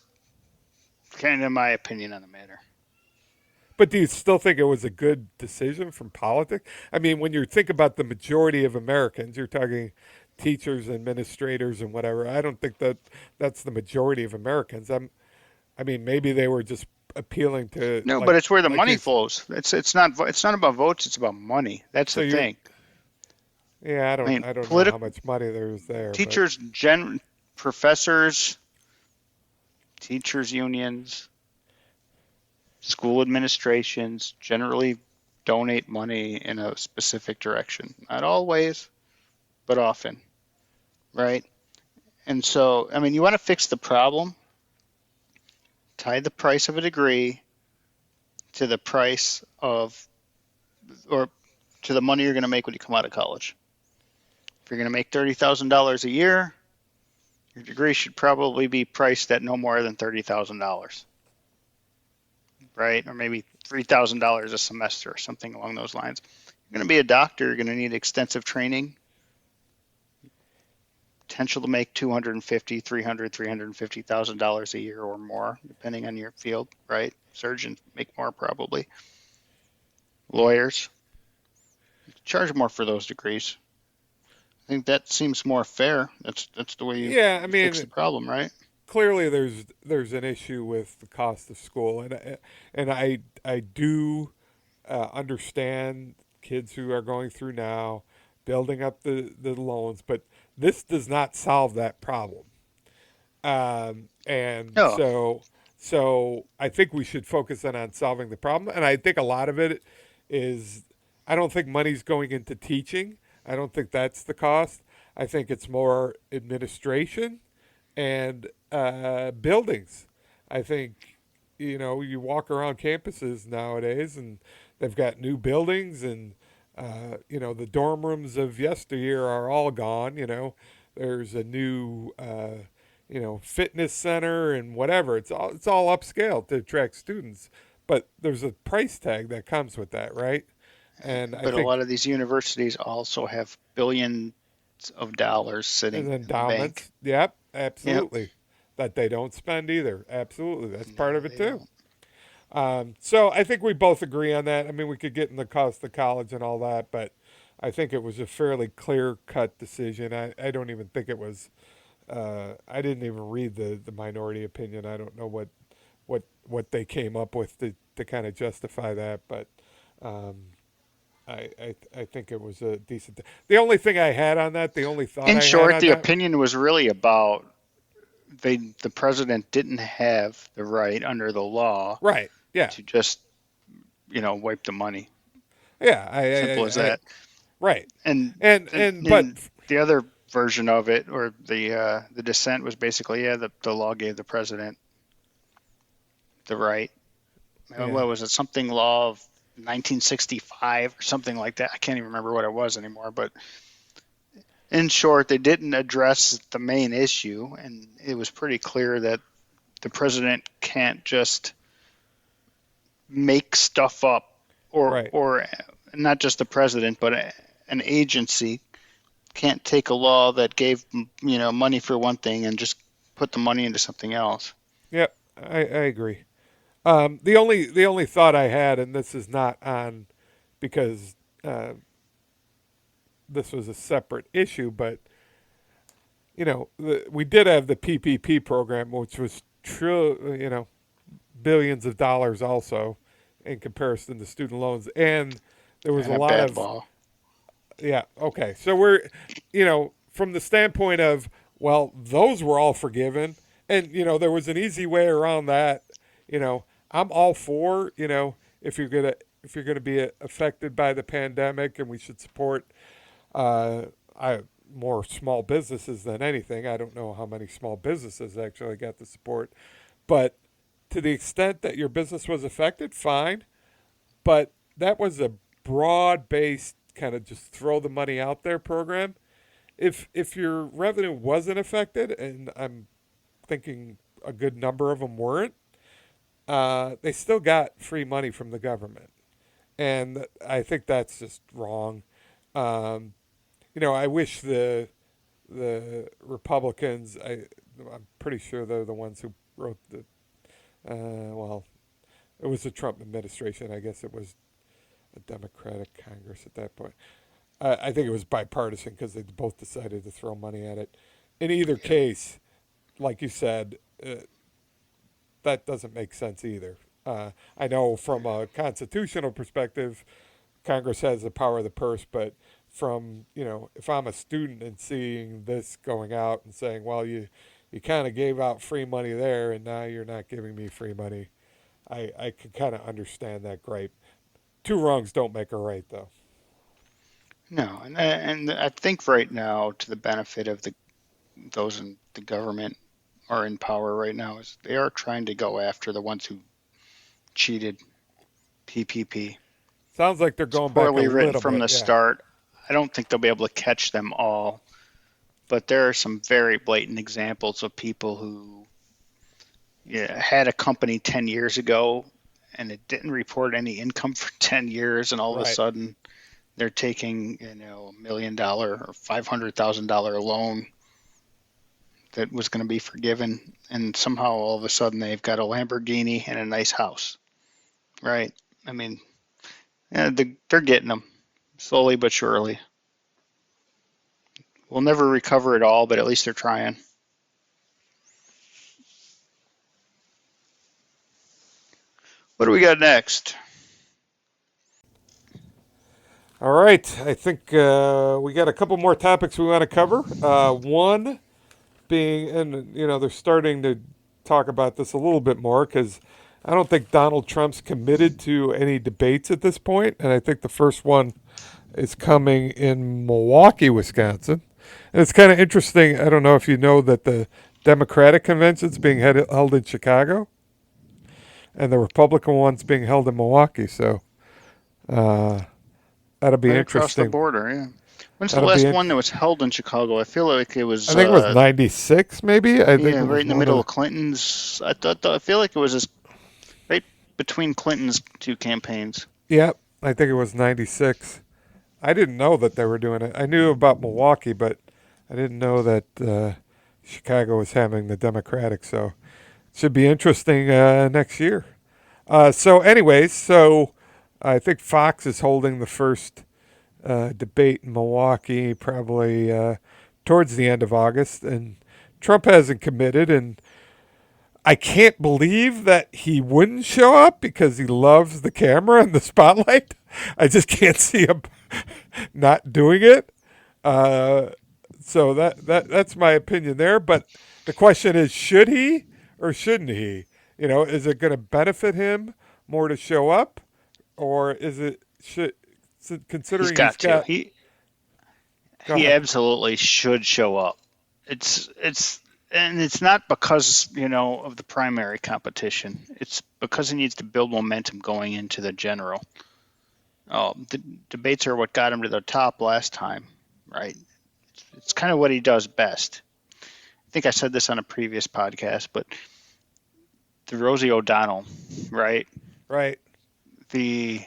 kind of my opinion on the matter. do you still think it was a good decision from politics? I mean, when you think about the majority of Americans, you're talking teachers, administrators, and whatever. I don't think that's the majority of Americans. I mean, maybe they were just appealing to No, but it's where the like money you. flows. It's not about votes. It's about money. That's So the you're thing. yeah. I mean, I don't know how political much money there was there, but teachers, professors, teachers unions, school administrations generally donate money in a specific direction. Not always, but often, right? And so, I mean, you want to fix the problem, tie the price of a degree to the price of, or to the money you're going to make when you come out of college. If you're going to make $30,000 a year, your degree should probably be priced at no more than $30,000, right? Or maybe $3,000 a semester or something along those lines. You're going to be a doctor, you're going to need extensive training, potential to make $250,000, $300,000, $350,000 a year or more, depending on your field, right? Surgeons make more probably. Lawyers charge more for those degrees. I think that seems more fair. That's the way Yeah, I you fix the mean, problem, right? clearly there's an issue with the cost of school, and I do understand kids who are going through now building up the loans, but this does not solve that problem. And No, so I think we should focus on solving the problem. And I think a lot of it is I don't think money's going into teaching. I don't think that's the cost. I think it's more administration and buildings. I think you walk around campuses nowadays and they've got new buildings and the dorm rooms of yesteryear are all gone. There's a new fitness center and whatever. It's all upscale to attract students, but there's a price tag that comes with that, right? And I but a lot think of these universities also have billions of dollars as sitting in the bank. endowments, yep, Yep. absolutely, that they don't spend either. Absolutely, that's part No, of it they too. don't. So I think we both agree on that. I mean, we could get in the cost of college and all that, but I think it was a fairly clear cut decision. I don't even think it was. I didn't even read the minority opinion. I don't know what they came up with to kind of justify that, but um, I think it was a decent. The only thing I had on that, the only thought In I had short, on the that, opinion was really about the president didn't have the right under the law right? Yeah, to just, wipe the money. yeah. Simple as that. Right, And and but in the other version of it, or the dissent was basically, yeah, the law gave the president the right. yeah, What was it? Something law of 1965 or something like that. I can't even remember what it was anymore. But in short, they didn't address the main issue, and it was pretty clear that the president can't just make stuff up, right. or not just the president, but an agency can't take a law that gave money for one thing and just put the money into something else. Yep, I agree. The only thought I had, and this is not on because uh, this was a separate issue, but we did have the PPP program, which was billions of dollars also in comparison to student loans, and there was a And a lot bad of law. yeah. Okay, so we're from the standpoint of well, those were all forgiven, and there was an easy way around that. I'm all for if you're gonna be affected by the pandemic, and we should support I more small businesses than anything. I don't know how many small businesses actually got the support, but to the extent that your business was affected, fine. But that was a broad based kind of just throw the money out there program. If your revenue wasn't affected, and I'm thinking a good number of them weren't, they still got free money from the government, and I think that's just wrong. Um, I wish the Republicans. I'm pretty sure they're the ones who wrote the. Well, it was the Trump administration. I guess it was a Democratic Congress at that point. I think it was bipartisan because they both decided to throw money at it. In either case, like you said, that doesn't make sense either. I know from a constitutional perspective, Congress has the power of the purse, but from if I'm a student and seeing this going out and saying, well, you kind of gave out free money there, and now you're not giving me free money, I can kind of understand that gripe. Two wrongs don't make a right, though. No, and I think right now, to the benefit of those in the government are in power right now, is they are trying to go after the ones who cheated PPP. Sounds like they're It's going back a poorly written little from bit. the Yeah. start. I don't think they'll be able to catch them all, but there are some very blatant examples of people who, yeah, had a company 10 years ago and it didn't report any income for 10 years, and all of a Right. sudden they're taking, $1 million or $500,000 loan that was going to be forgiven, and somehow all of a sudden they've got a Lamborghini and a nice house, right? I mean, yeah, they're getting them slowly but surely. We'll never recover it all, but at least they're trying. What do we got next? All right. I think we got a couple more topics we want to cover. One being, and they're starting to talk about this a little bit more because I don't think Donald Trump's committed to any debates at this point, and I think the first one is coming in Milwaukee, Wisconsin. And it's kind of interesting. I don't know if you know that the Democratic convention's being held in Chicago, and the Republican one's being held in Milwaukee. So uh, that'll be Right across the interesting. border, yeah. When's the That'll be. last one that was held in Chicago? I feel like it was, I think it was '96, maybe. I think yeah, it right was in the one middle of. of Clinton's. I feel like it was right between Clinton's two campaigns. Yeah, I think it was '96. I didn't know that they were doing it. I knew about Milwaukee, but I didn't know that Chicago was having the Democratic. So it should be interesting next year. Anyways, I think Fox is holding the first debate in Milwaukee probably towards the end of August, and Trump hasn't committed, and I can't believe that he wouldn't show up because he loves the camera and the spotlight. I just can't see him not doing it. Uh, that's my opinion there. But the question is, should he or shouldn't he? Is it going to benefit him more to show up, or is it should He's considering he's got to. got? Go He ahead. absolutely should show up. It's not because, of the primary competition. It's because he needs to build momentum going into the general. Oh, the debates are what got him to the top last time, right? It's kind of what he does best. I think I said this on a previous podcast, but the Rosie O'Donnell, right? Right. The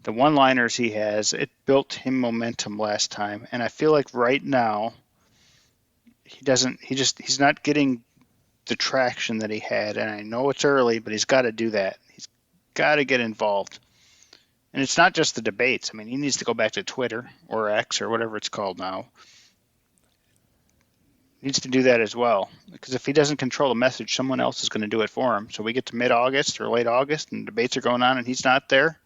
the one-liners he has, it built him momentum last time, and I feel like right now he's not getting the traction that he had, and I know it's early, but he's got to do that. He's got to get involved. And it's not just the debates. I mean, he needs to go back to Twitter or X or whatever it's called now. He needs to do that as well. Because if he doesn't control the message, someone else is going to do it for him. So we get to mid-August or late August and debates are going on and he's not there.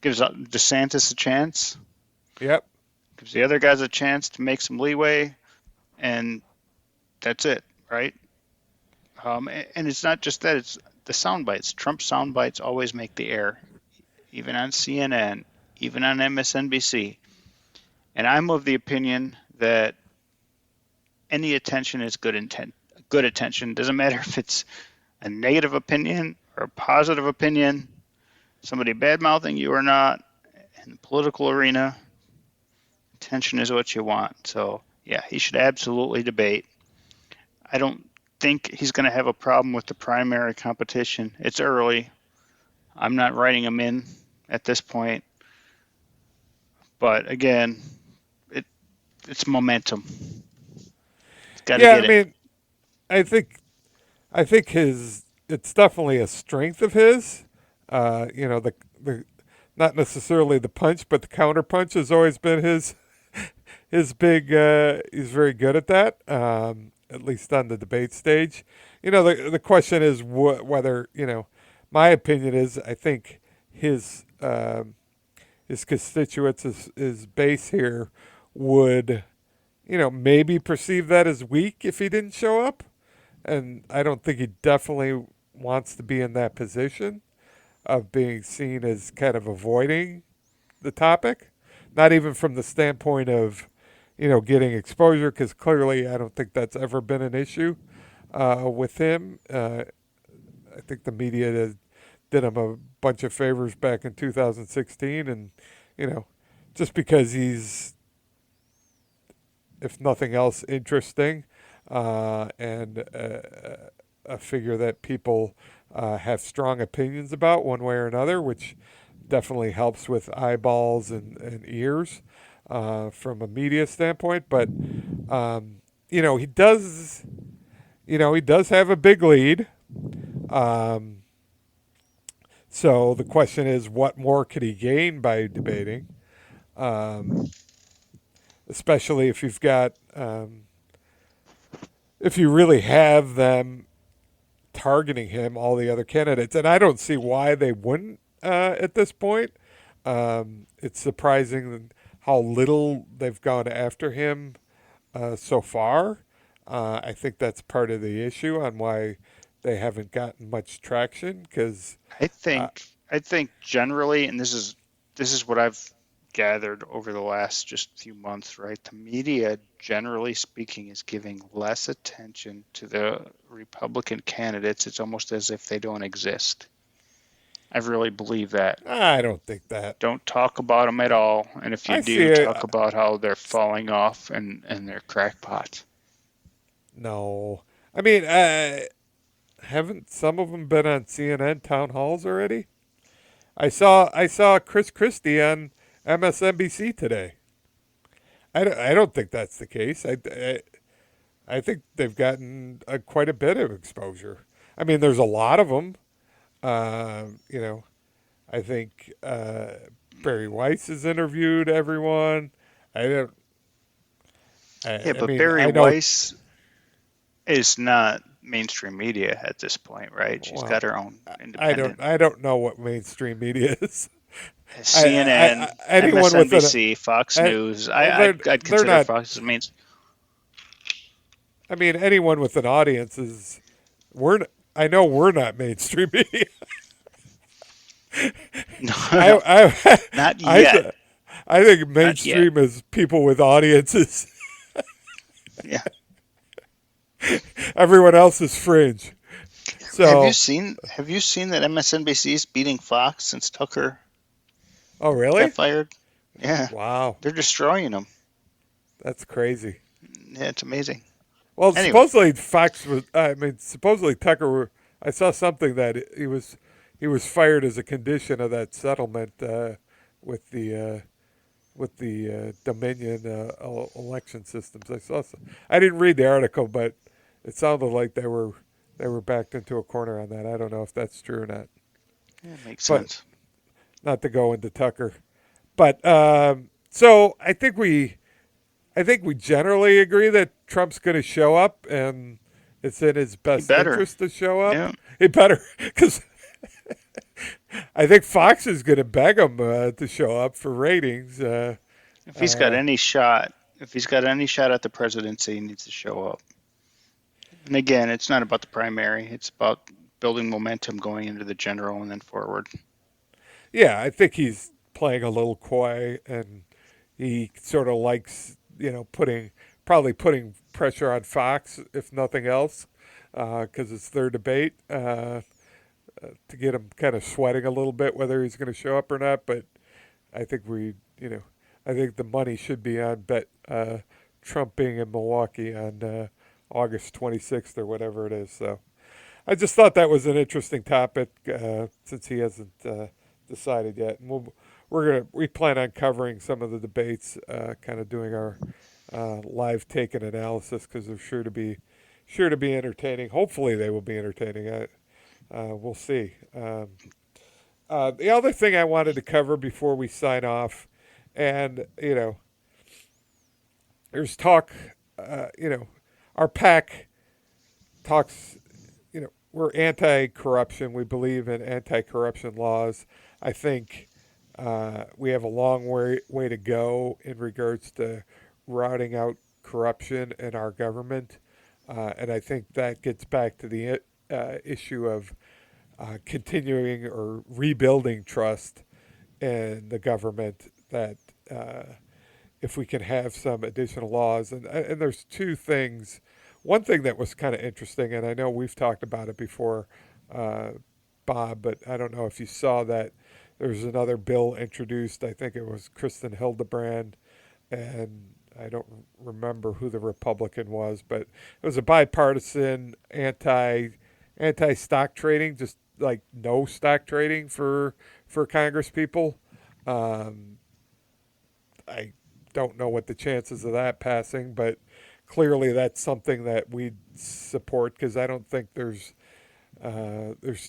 Gives DeSantis a chance. Yep. Gives the other guys a chance to make some leeway. And that's it, right? And it's not just that, it's the sound bites. Trump's sound bites always make the air, even on CNN, even on MSNBC. And I'm of the opinion that any attention is good intent. Good attention. Doesn't matter if it's a negative opinion or a positive opinion, somebody bad mouthing you or not. In the political arena, attention is what you want. So, yeah, he should absolutely debate. I don't think he's going to have a problem with the primary competition. It's early. I'm not writing him in at this point. But again, it it's momentum. He's got to Yeah. I get it. mean, I think his it's definitely a strength of his. The not necessarily the punch, but the counter punch has always been his big. He's very good at that. At least on the debate stage. The question is whether My opinion is I think his his constituents, his base here, would maybe perceive that as weak if he didn't show up, and I don't think he definitely wants to be in that position. of being seen as kind of avoiding the topic, not even from the standpoint of, getting exposure, because clearly I don't think that's ever been an issue with him. I think the media did him a bunch of favors back in 2016, and you know, just because he's, if nothing else, interesting, and a figure that people have strong opinions about one way or another, which definitely helps with eyeballs and ears from a media standpoint. But he does, he does have a big lead. Um, so the question is, what more could he gain by debating? Um, Especially if you've got, if you really have them targeting him, all the other candidates, and I don't see why they wouldn't at this point. It's surprising how little they've gone after him so far. I think that's part of the issue on why they haven't gotten much traction. Because uh, I think generally, and this is what I've gathered over the last just few months, right? The media, generally speaking, is giving less attention to the Republican candidates. It's almost as if they don't exist. I really believe that. I don't think that. Don't talk about them at all, and if you I see do, it. talk about how they're falling off and they're crackpots. No, I mean, haven't some of them been on CNN town halls already? I saw Chris Christie on MSNBC today. I don't think that's the case. I think they've gotten quite a bit of exposure. I mean, there's a lot of them. You know, I think Barry Weiss has interviewed everyone. I don't. Yeah, I but mean, Barry I know. Weiss is not mainstream media at this point, right? She's got Well, her own I don't. independent. I don't know what mainstream media is. CNN, Anyone with an. MSNBC, Fox News. Well, I'd they're consider not. Fox as main. I mean, anyone with an audience is. I know we're not mainstream media. No, I no, I not I yet. I think Not yet. mainstream is people with audiences. Yeah. Everyone else is fringe. So, Have you seen that MSNBC is beating Fox since Tucker oh got really? fired? Yeah, Wow, they're destroying them. that's crazy. Yeah, it's amazing. Well, Anyway, supposedly Fox was. I mean, supposedly Tucker. I saw something that he was fired as a condition of that settlement with the Dominion election systems. I didn't read the article, but it sounded like they were backed into a corner on that. I don't know if that's true or not. yeah, makes But sense. not to go into Tucker. But so I think we generally agree that Trump's going to show up, and it's in his He best better. interest to show up. Yeah. He better, because I think Fox is going to beg him to show up for ratings. If he's got Uh, any shot, if he's got any shot at the presidency, he needs to show up. And again, it's not about the primary. It's about building momentum going into the general and then forward. yeah, I think he's playing a little coy, and he sort of likes, probably putting pressure on Fox, if nothing else, because it's their debate, to get him kind of sweating a little bit whether he's going to show up or not. But I think I think the money should be on Trump being in Milwaukee on August 26th or whatever it is. So I just thought that was an interesting topic since he hasn't decided yet. And we plan on covering some of the debates, kind of doing our live take and analysis, because they're sure to be entertaining. Hopefully, they will be entertaining. We'll see. The other thing I wanted to cover before we sign off, and there's talk. Our PAC talks. We're anti-corruption. We believe in anti-corruption laws. I think we have a long way to go in regards to rooting out corruption in our government, and I think that gets back to the issue of continuing or rebuilding trust in the government. That if we can have some additional laws, and there's two things. One thing that was kind of interesting, and I know we've talked about it before, uh, Bob, but I don't know if you saw that there's another bill introduced. I think it was Kristen Hildebrand, and I don't remember who the Republican was, but it was a bipartisan anti stock trading, just like no stock trading for Congress people. Um, I don't know what the chances of that passing, but clearly that's something that we support because I don't think there's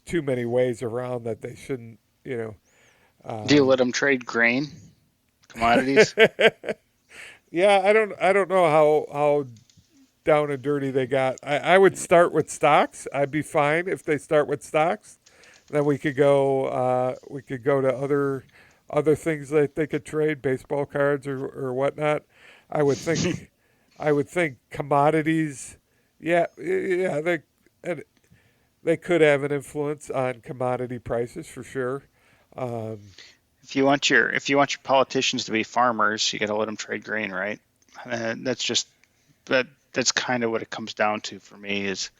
too many ways around that they shouldn't, you know. Do you Um, let them trade grain, commodities? yeah, I don't know how down and dirty they got. I would start with stocks. I'd be fine if they start with stocks. Then we could go to other things that they could trade, baseball cards or whatnot. I would think I would think commodities. Yeah, yeah, and they could have an influence on commodity prices for sure. Um, If you want your politicians to be farmers, you got to let them trade grain, right? That's just that's kind of what it comes down to for me is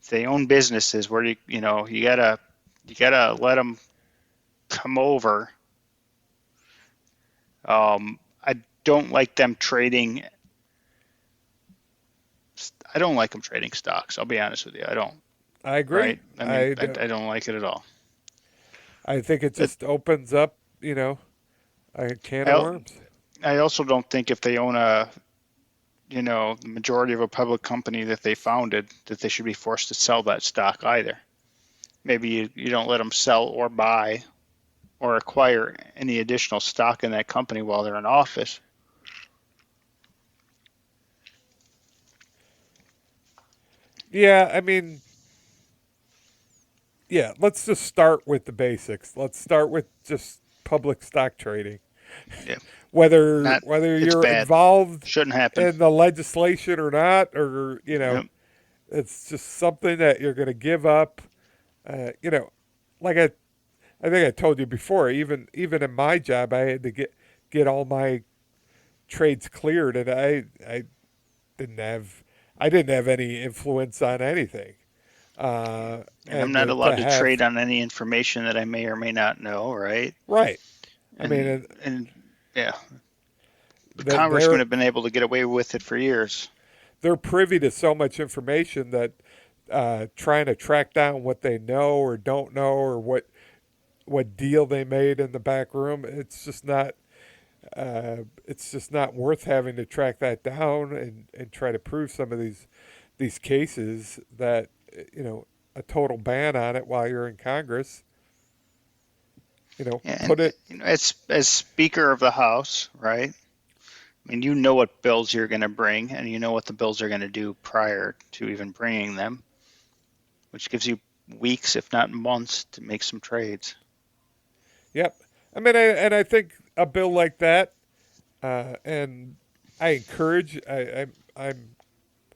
if they own businesses where you gotta let them come over. I don't like them trading. I don't like them trading stocks. I'll be honest with you. I don't. I agree. Right? I mean, I don't like it at all. I think it It, just opens up, a can I of al- worms. I also don't think if they own the majority of a public company that they founded, that they should be forced to sell that stock either. Maybe you don't let them sell or buy or acquire any additional stock in that company while they're in office. Yeah, I mean, yeah. Let's just start with the basics. Let's start with just public stock trading. Yeah, Whether not whether it's you're bad. involved Shouldn't happen. in the legislation or not, or Yep. it's just something that you're going to give up. Uh, you know, like I think I told you before. Even in my job, I had to get all my trades cleared, and I didn't have I didn't have any influence on anything. And I'm And not to allowed to have trade on any information that I may or may not know, right? right. I mean, And and yeah, the that congressmen they're have been able to get away with it for years. they're privy to so much information that trying to track down what they know or don't know or what deal they made in the back room, it's just not worth having to track that down and try to prove some of these cases that a total ban on it while you're in Congress. And Put it as Speaker of the House, right? I mean, you know what bills you're going to bring, and you know what the bills are going to do prior to even bringing them, which gives you weeks, if not months, to make some trades. Yep. I mean, I think a bill like that, and I encourage. I'm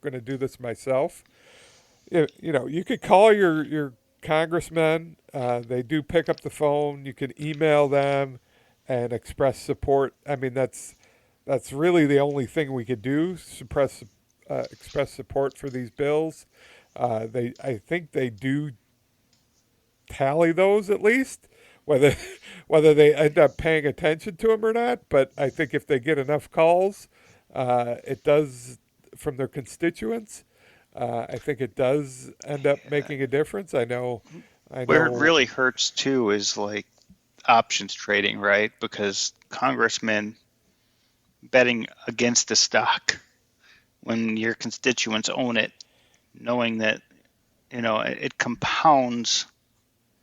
going to do this myself. You could call your congressmen. They do pick up the phone. You can email them and express support. I mean, that's really the only thing we could do. Express support for these bills. I think they do tally those at least, whether whether they end up paying attention to them or not. But I think if they get enough calls, it does from their constituents. I think it does end up making a difference. I know, I Where it know. really hurts too is like options trading, right? Because congressmen betting against the stock when your constituents own it, knowing that, it compounds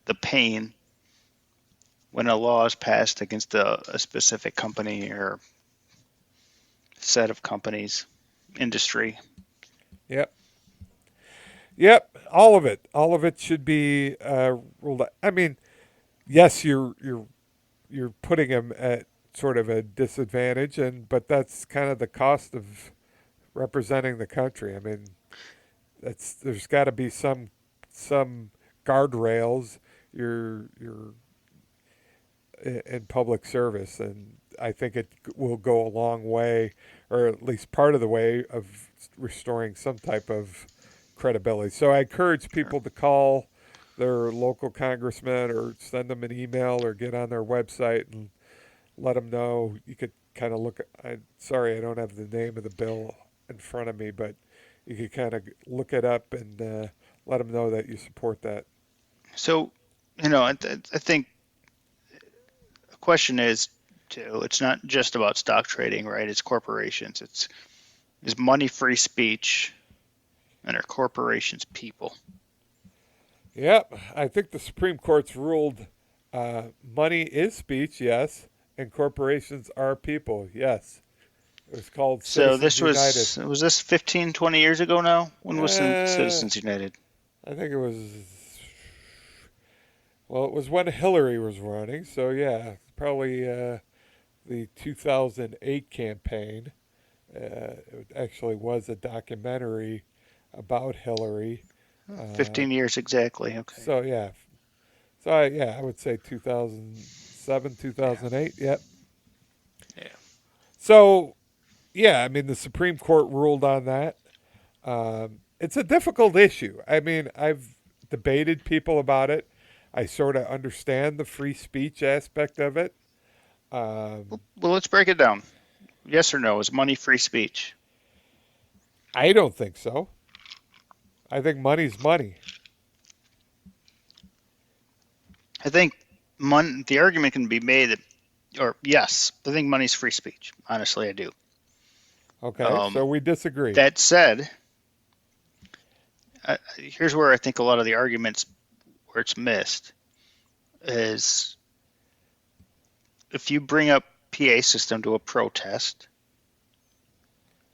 the pain when a law is passed against a specific company or set of companies, industry. Yep, yep. All of it should be ruled out. I mean, yes, you're putting them at sort of a disadvantage, but that's kind of the cost of representing the country. I mean, there's got to be some guardrails in public service, and I think it will go a long way, or at least part of the way of restoring some type of credibility. So I encourage people to call their local congressman or send them an email or get on their website and let them know. You could kind of look. Sorry, I don't have the name of the bill in front of me, but you could kind of look it up and let them know that you support that. So, I think the question is too, it's not just about stock trading, right? It's corporations. Is money free speech and are corporations people? Yep, I think the Supreme Court's ruled money is speech, yes, and corporations are people, yes. It was called So Citizens this United. was this 15, 20 years ago now? When was Uh, Citizens United? I think it was, well, it was when Hillary was running, so yeah, probably the 2008 campaign. It actually was a documentary about Hillary. Uh, 15 years exactly. Okay. so yeah, yeah, I would say 2007, Yeah. 2008. Yep. Yeah. So yeah, I mean the Supreme Court ruled on that. It's a difficult issue. I mean, I've debated people about it. I sort of understand the free speech aspect of it. Um, Well, let's break it down. Yes or no? Is money free speech? I don't think so. I think money's money. I think the argument can be made that, or yes, I think money's free speech. Honestly, I do. Okay, Um, so we disagree. that said, here's where I think a lot of the arguments where it's missed is if you bring up PA system to a protest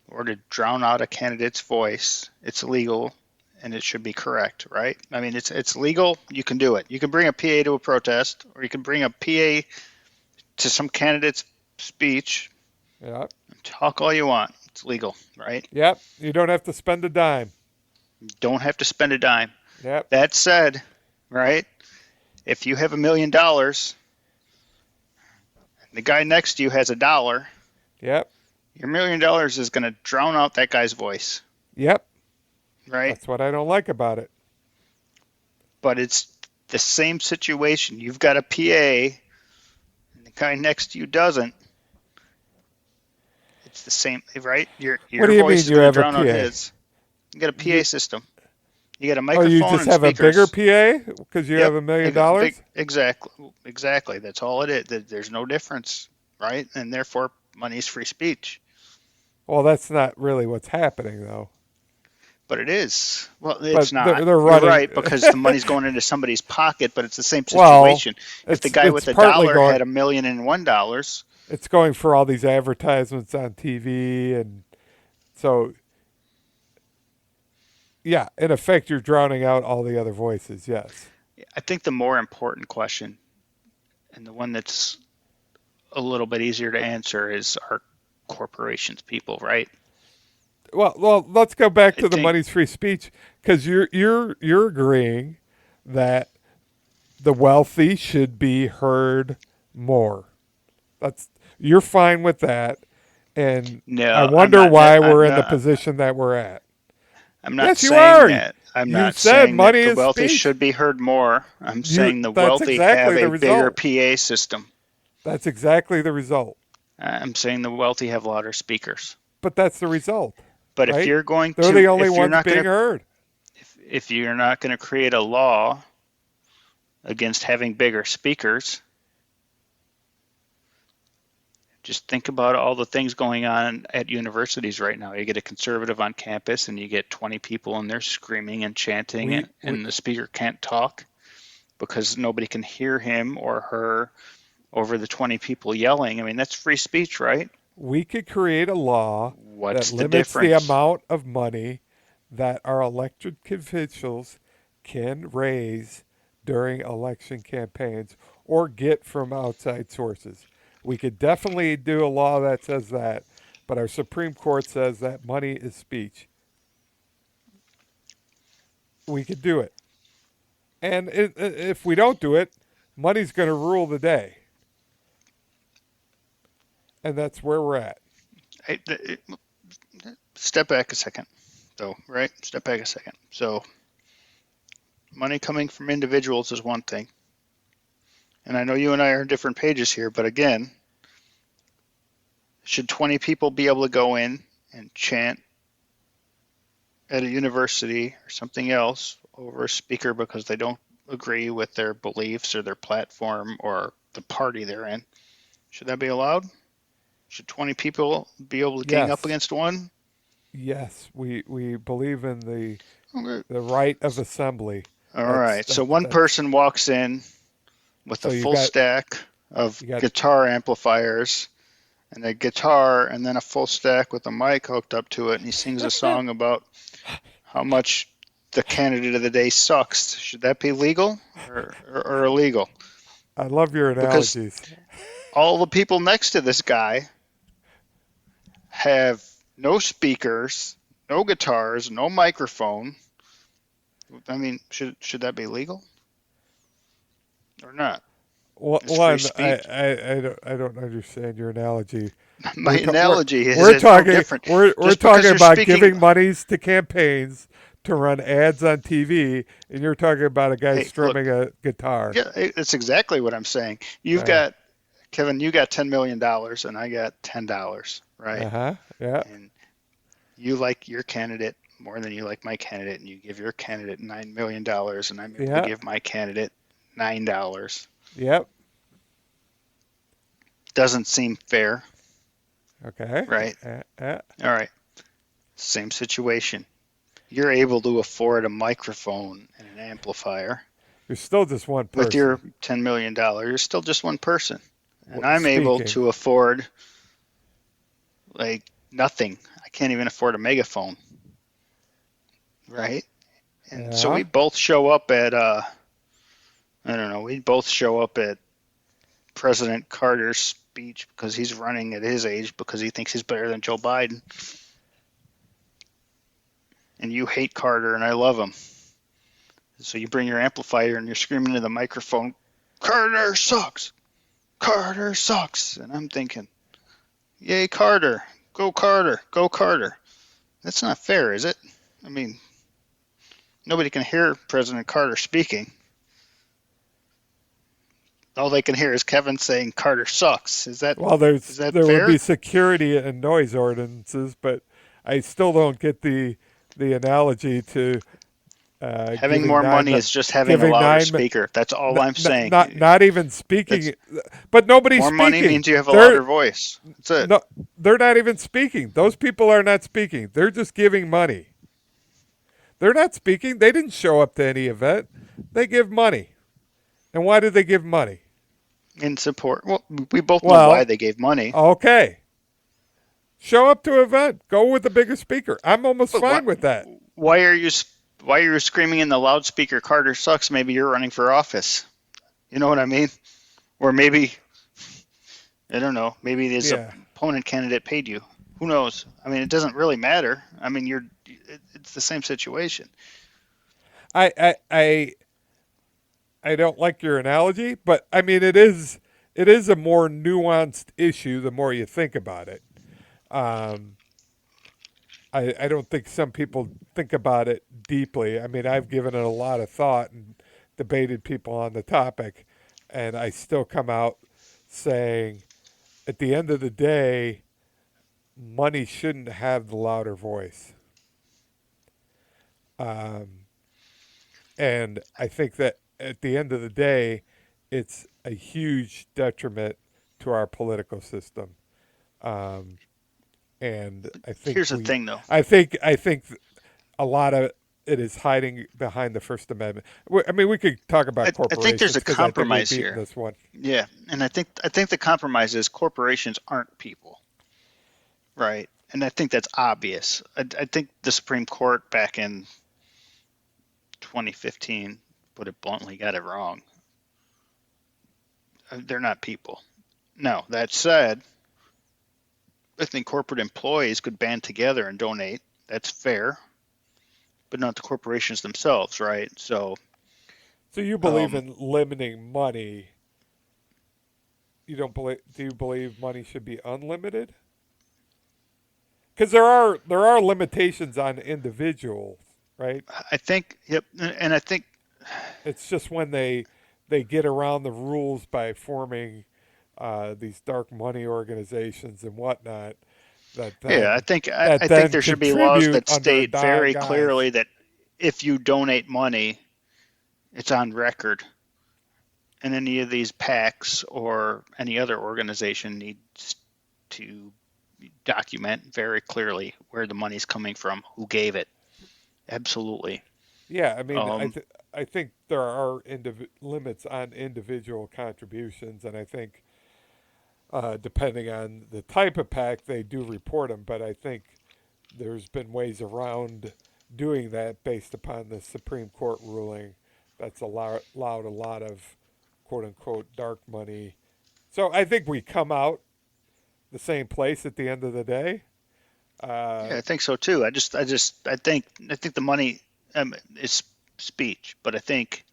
or to drown out a candidate's voice, it's illegal and it should be correct, right? I mean, it's legal. You can do it. You can bring a PA to a protest, or you can bring a PA to some candidate's speech Yep. and talk all you want. It's legal, right? Yep. You don't have to spend a dime. You don't have to spend a dime. Yep. That said, right? If you have $1 million and the guy next to you has $1, Yep. your $1 million is going to drown out that guy's voice, Yep. right? That's what I don't like about it. But it's the same situation. You've got a PA and the guy next to you doesn't. It's the same, right? Your What do you voice mean is you going to have a drown out PA? his. You got a PA You, system. You got a oh, you microphone just and have a bigger speakers. PA because you have Yep, $1 million? exactly. That's all it is. There's no difference, right? And therefore, money's free speech. Well, that's not really what's happening, though. But it is. Well, But it's not. they're You're running. right, because the money's going into somebody's pocket, but it's the same Well, situation. If the guy it's with a partly dollar going. had $1,001,000, It's going for all these advertisements on TV, and so yeah, in effect, you're drowning out all the other voices. Yes. I think the more important question, and the one that's a little bit easier to answer, is are corporations people, right? Well, let's go back I to the think money's free speech because you're agreeing that the wealthy should be heard more. That's you're fine with that, and I no, I'm wonder not. why I'm we're in the not. position that we're at. I'm not Yes, you saying are. that. I'm You not said saying that money the is wealthy speech. should be heard more. I'm saying the That's wealthy have exactly the a bigger result. PA system. That's exactly the result. I'm saying the wealthy have louder speakers. But that's the result, But right? They're the only if you're ones not being going to, heard. if you're not going to create a law against having bigger speakers, just think about all the things going on at universities right now. You get a conservative on campus and you get 20 people and they're screaming and chanting We and the speaker can't talk because nobody can hear him or her over the 20 people yelling. I mean, that's free speech, right? we could create a law that What's the limits the difference? amount of money that our elected officials can raise during election campaigns or get from outside sources. We could definitely do a law that says that, but our Supreme Court says that money is speech. We could do it. And if we don't do it, money's going to rule the day. And that's where we're at. Step back a second, though, right? Step back a second. So, money coming from individuals is one thing. And I know you and I are on different pages here, but again, should 20 people be able to go in and chant at a university or something else over a speaker because they don't agree with their beliefs or their platform or the party they're in? Should that be allowed? Should 20 people be able to gang up Yes. against one? Yes. We believe in Okay. the right of assembly. All That's right. So that one that's person walks in with so a full stack of you got guitar amplifiers and a guitar and then a full stack with a mic hooked up to it, and he sings a song about how much the candidate of the day sucks. Should that be legal or illegal? I love your Because analogies. all the people next to this guy have no speakers, no guitars, no microphone. I mean, should that be legal or not? It's free One, speech. I don't understand your analogy. My We're ta- we're analogy is we're it's no talking different. we're Just because talking you're about speaking, giving monies to campaigns to run ads on TV, and you're talking about a guy hey, look, strumming a guitar. yeah, it's exactly what I'm saying. You've Uh got, Kevin, you got $10 million and I got $10, right? huh. Yeah. And you like your candidate more than you like my candidate, and you give your candidate $9 million, and I'm able to Yeah. give my candidate $9. Yep. Doesn't seem fair, Okay. right? Uh. All right, same situation. You're able to afford a microphone and an amplifier You're still just one with your person $10 million. You're still just one person. And I'm able speaking. to afford like nothing. I can't even afford a megaphone, right? And so we Yeah. both show up at I don't know, we both show up at President Carter's speech because he's running at his age because he thinks he's better than Joe Biden. And you hate Carter and I love him. So you bring your amplifier and you're screaming into the microphone, Carter sucks. Carter sucks. And I'm thinking, yay, Carter. Go Carter. Go Carter. That's not fair, is it? I mean, nobody can hear President Carter speaking. All they can hear is Kevin saying Carter sucks. Well, Is that there would be fair? security and noise ordinances, but I still don't get the analogy to Having more money is just having a giving louder nine speaker. That's all I'm saying. not even That's speaking, but nobody's more money speaking. means you have a They're louder voice. That's it. no, they're not even speaking. Those people are not speaking. They're just giving money. They're not speaking. They didn't show up to any event. They give money. And why did they give money? In support. Well, we both know why Well, they gave money. okay. Show up to an event. Go with the bigger speaker. I'm almost But why, fine with that. why are you why are you screaming in the loudspeaker? Carter sucks. Maybe you're running for office. You know what I mean? Or maybe I don't know. Maybe his Yeah. opponent candidate paid you. Who knows? I mean, it doesn't really matter. I mean, it's the same situation. I I I I don't like your analogy, but I mean it is a more nuanced issue the more you think about it. Um, I don't think some people think about it deeply. I mean, I've given it a lot of thought and debated people on the topic, and I still come out saying, at the end of the day, money shouldn't have the louder voice. Um, and I think that at the end of the day, it's a huge detriment to our political system. Um, and Here's the thing, though. I think a lot of it is hiding behind the First Amendment. I mean, we could talk about I think there's corporations a because I think we've compromise beaten here. this one. Yeah, and I think the compromise is corporations aren't people, right? And I think that's obvious. I think the Supreme Court back in 2015, put it bluntly, got it wrong. They're not people. Now, that said, I think corporate employees could band together and donate. That's fair, but not the corporations themselves, right? So So you believe Um, in limiting money? You don't believe? Do you believe money should be unlimited? Because there are limitations on individuals, right? I think, yep, and I think, It's just when they get around the rules by forming these dark money organizations and whatnot that yeah, then I think there should be laws contribute that under a state very guise. clearly that if you donate money, it's on record, and any of these PACs or any other organization needs to document very clearly where the money's coming from, who gave it. Absolutely. Yeah, I mean, Um, I think there are limits on individual contributions, and I think depending on the type of pack, they do report them. But I think there's been ways around doing that based upon the Supreme Court ruling that's allowed a lot of quote unquote dark money. So I think we come out the same place at the end of the day. yeah, Uh, I think so too. I think the money is speech, but I think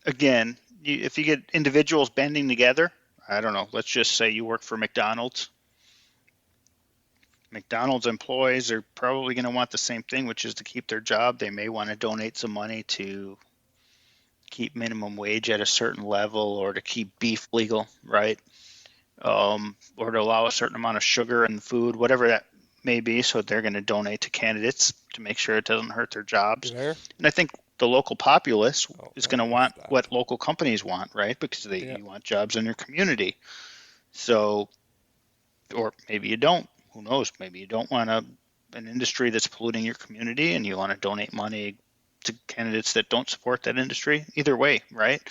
again, if you get individuals banding together, I don't know. Let's just say you work for McDonald's. McDonald's employees are probably going to want the same thing, which is to keep their job. They may want to donate some money to keep minimum wage at a certain level or to keep beef legal, right? Or to allow a certain amount of sugar in the food, whatever that may be. So they're going to donate to candidates to make sure it doesn't hurt their you jobs. there? And I think the local populace Oh, is no, going to we want stopped. what local companies want, right? Because Yeah, you want jobs in your community. So, or maybe you don't. Who knows? Maybe you don't want an industry that's polluting your community and you want to donate money to candidates that don't support that industry. Either way, right?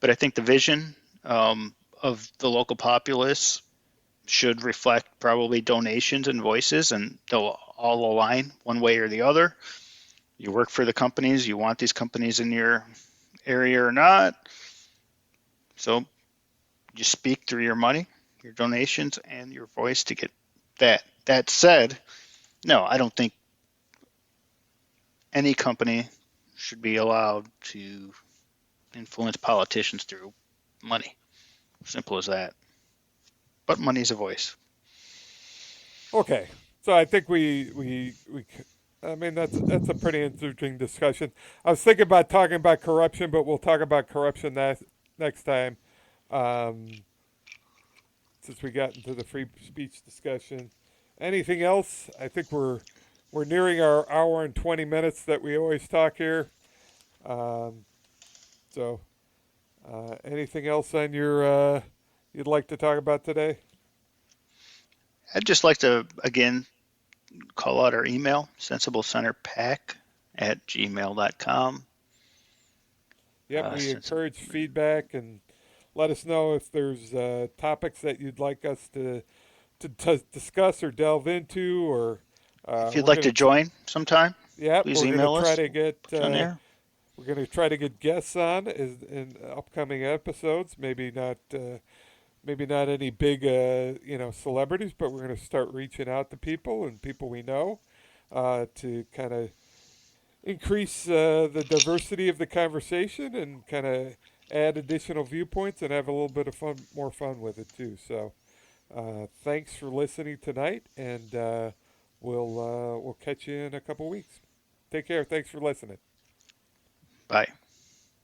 But I think the vision of the local populace should reflect probably donations and voices, and they'll all align one way or the other. You work for the companies, you want these companies in your area or not. So you speak through your money, your donations, and your voice to get that. That said, no, I don't think any company should be allowed to influence politicians through money. Simple as that. But money's a voice. okay. So I think I mean, that's a pretty interesting discussion. I was thinking about talking about corruption, but we'll talk about corruption next time. Um, since we got into the free speech discussion. Anything else? I think we're nearing our hour and 20 minutes that we always talk here. Um, so, anything else on your you'd like to talk about today? I'd just like to, again, call out our email, sensiblecenterpack@gmail.com. Yep, Uh, we sensible, encourage feedback and let us know if there's topics that you'd like us to discuss or delve into, or if you'd we're like gonna to join sometime, yep, please email us. Get on there. we're gonna try to get guests on in upcoming episodes. Maybe not any big celebrities, but we're gonna start reaching out to people and people we know to kind of increase the diversity of the conversation and kind of add additional viewpoints and have a little bit of more fun with it too. So, thanks for listening tonight, and we'll catch you in a couple weeks. Take care. Thanks for listening. Bye.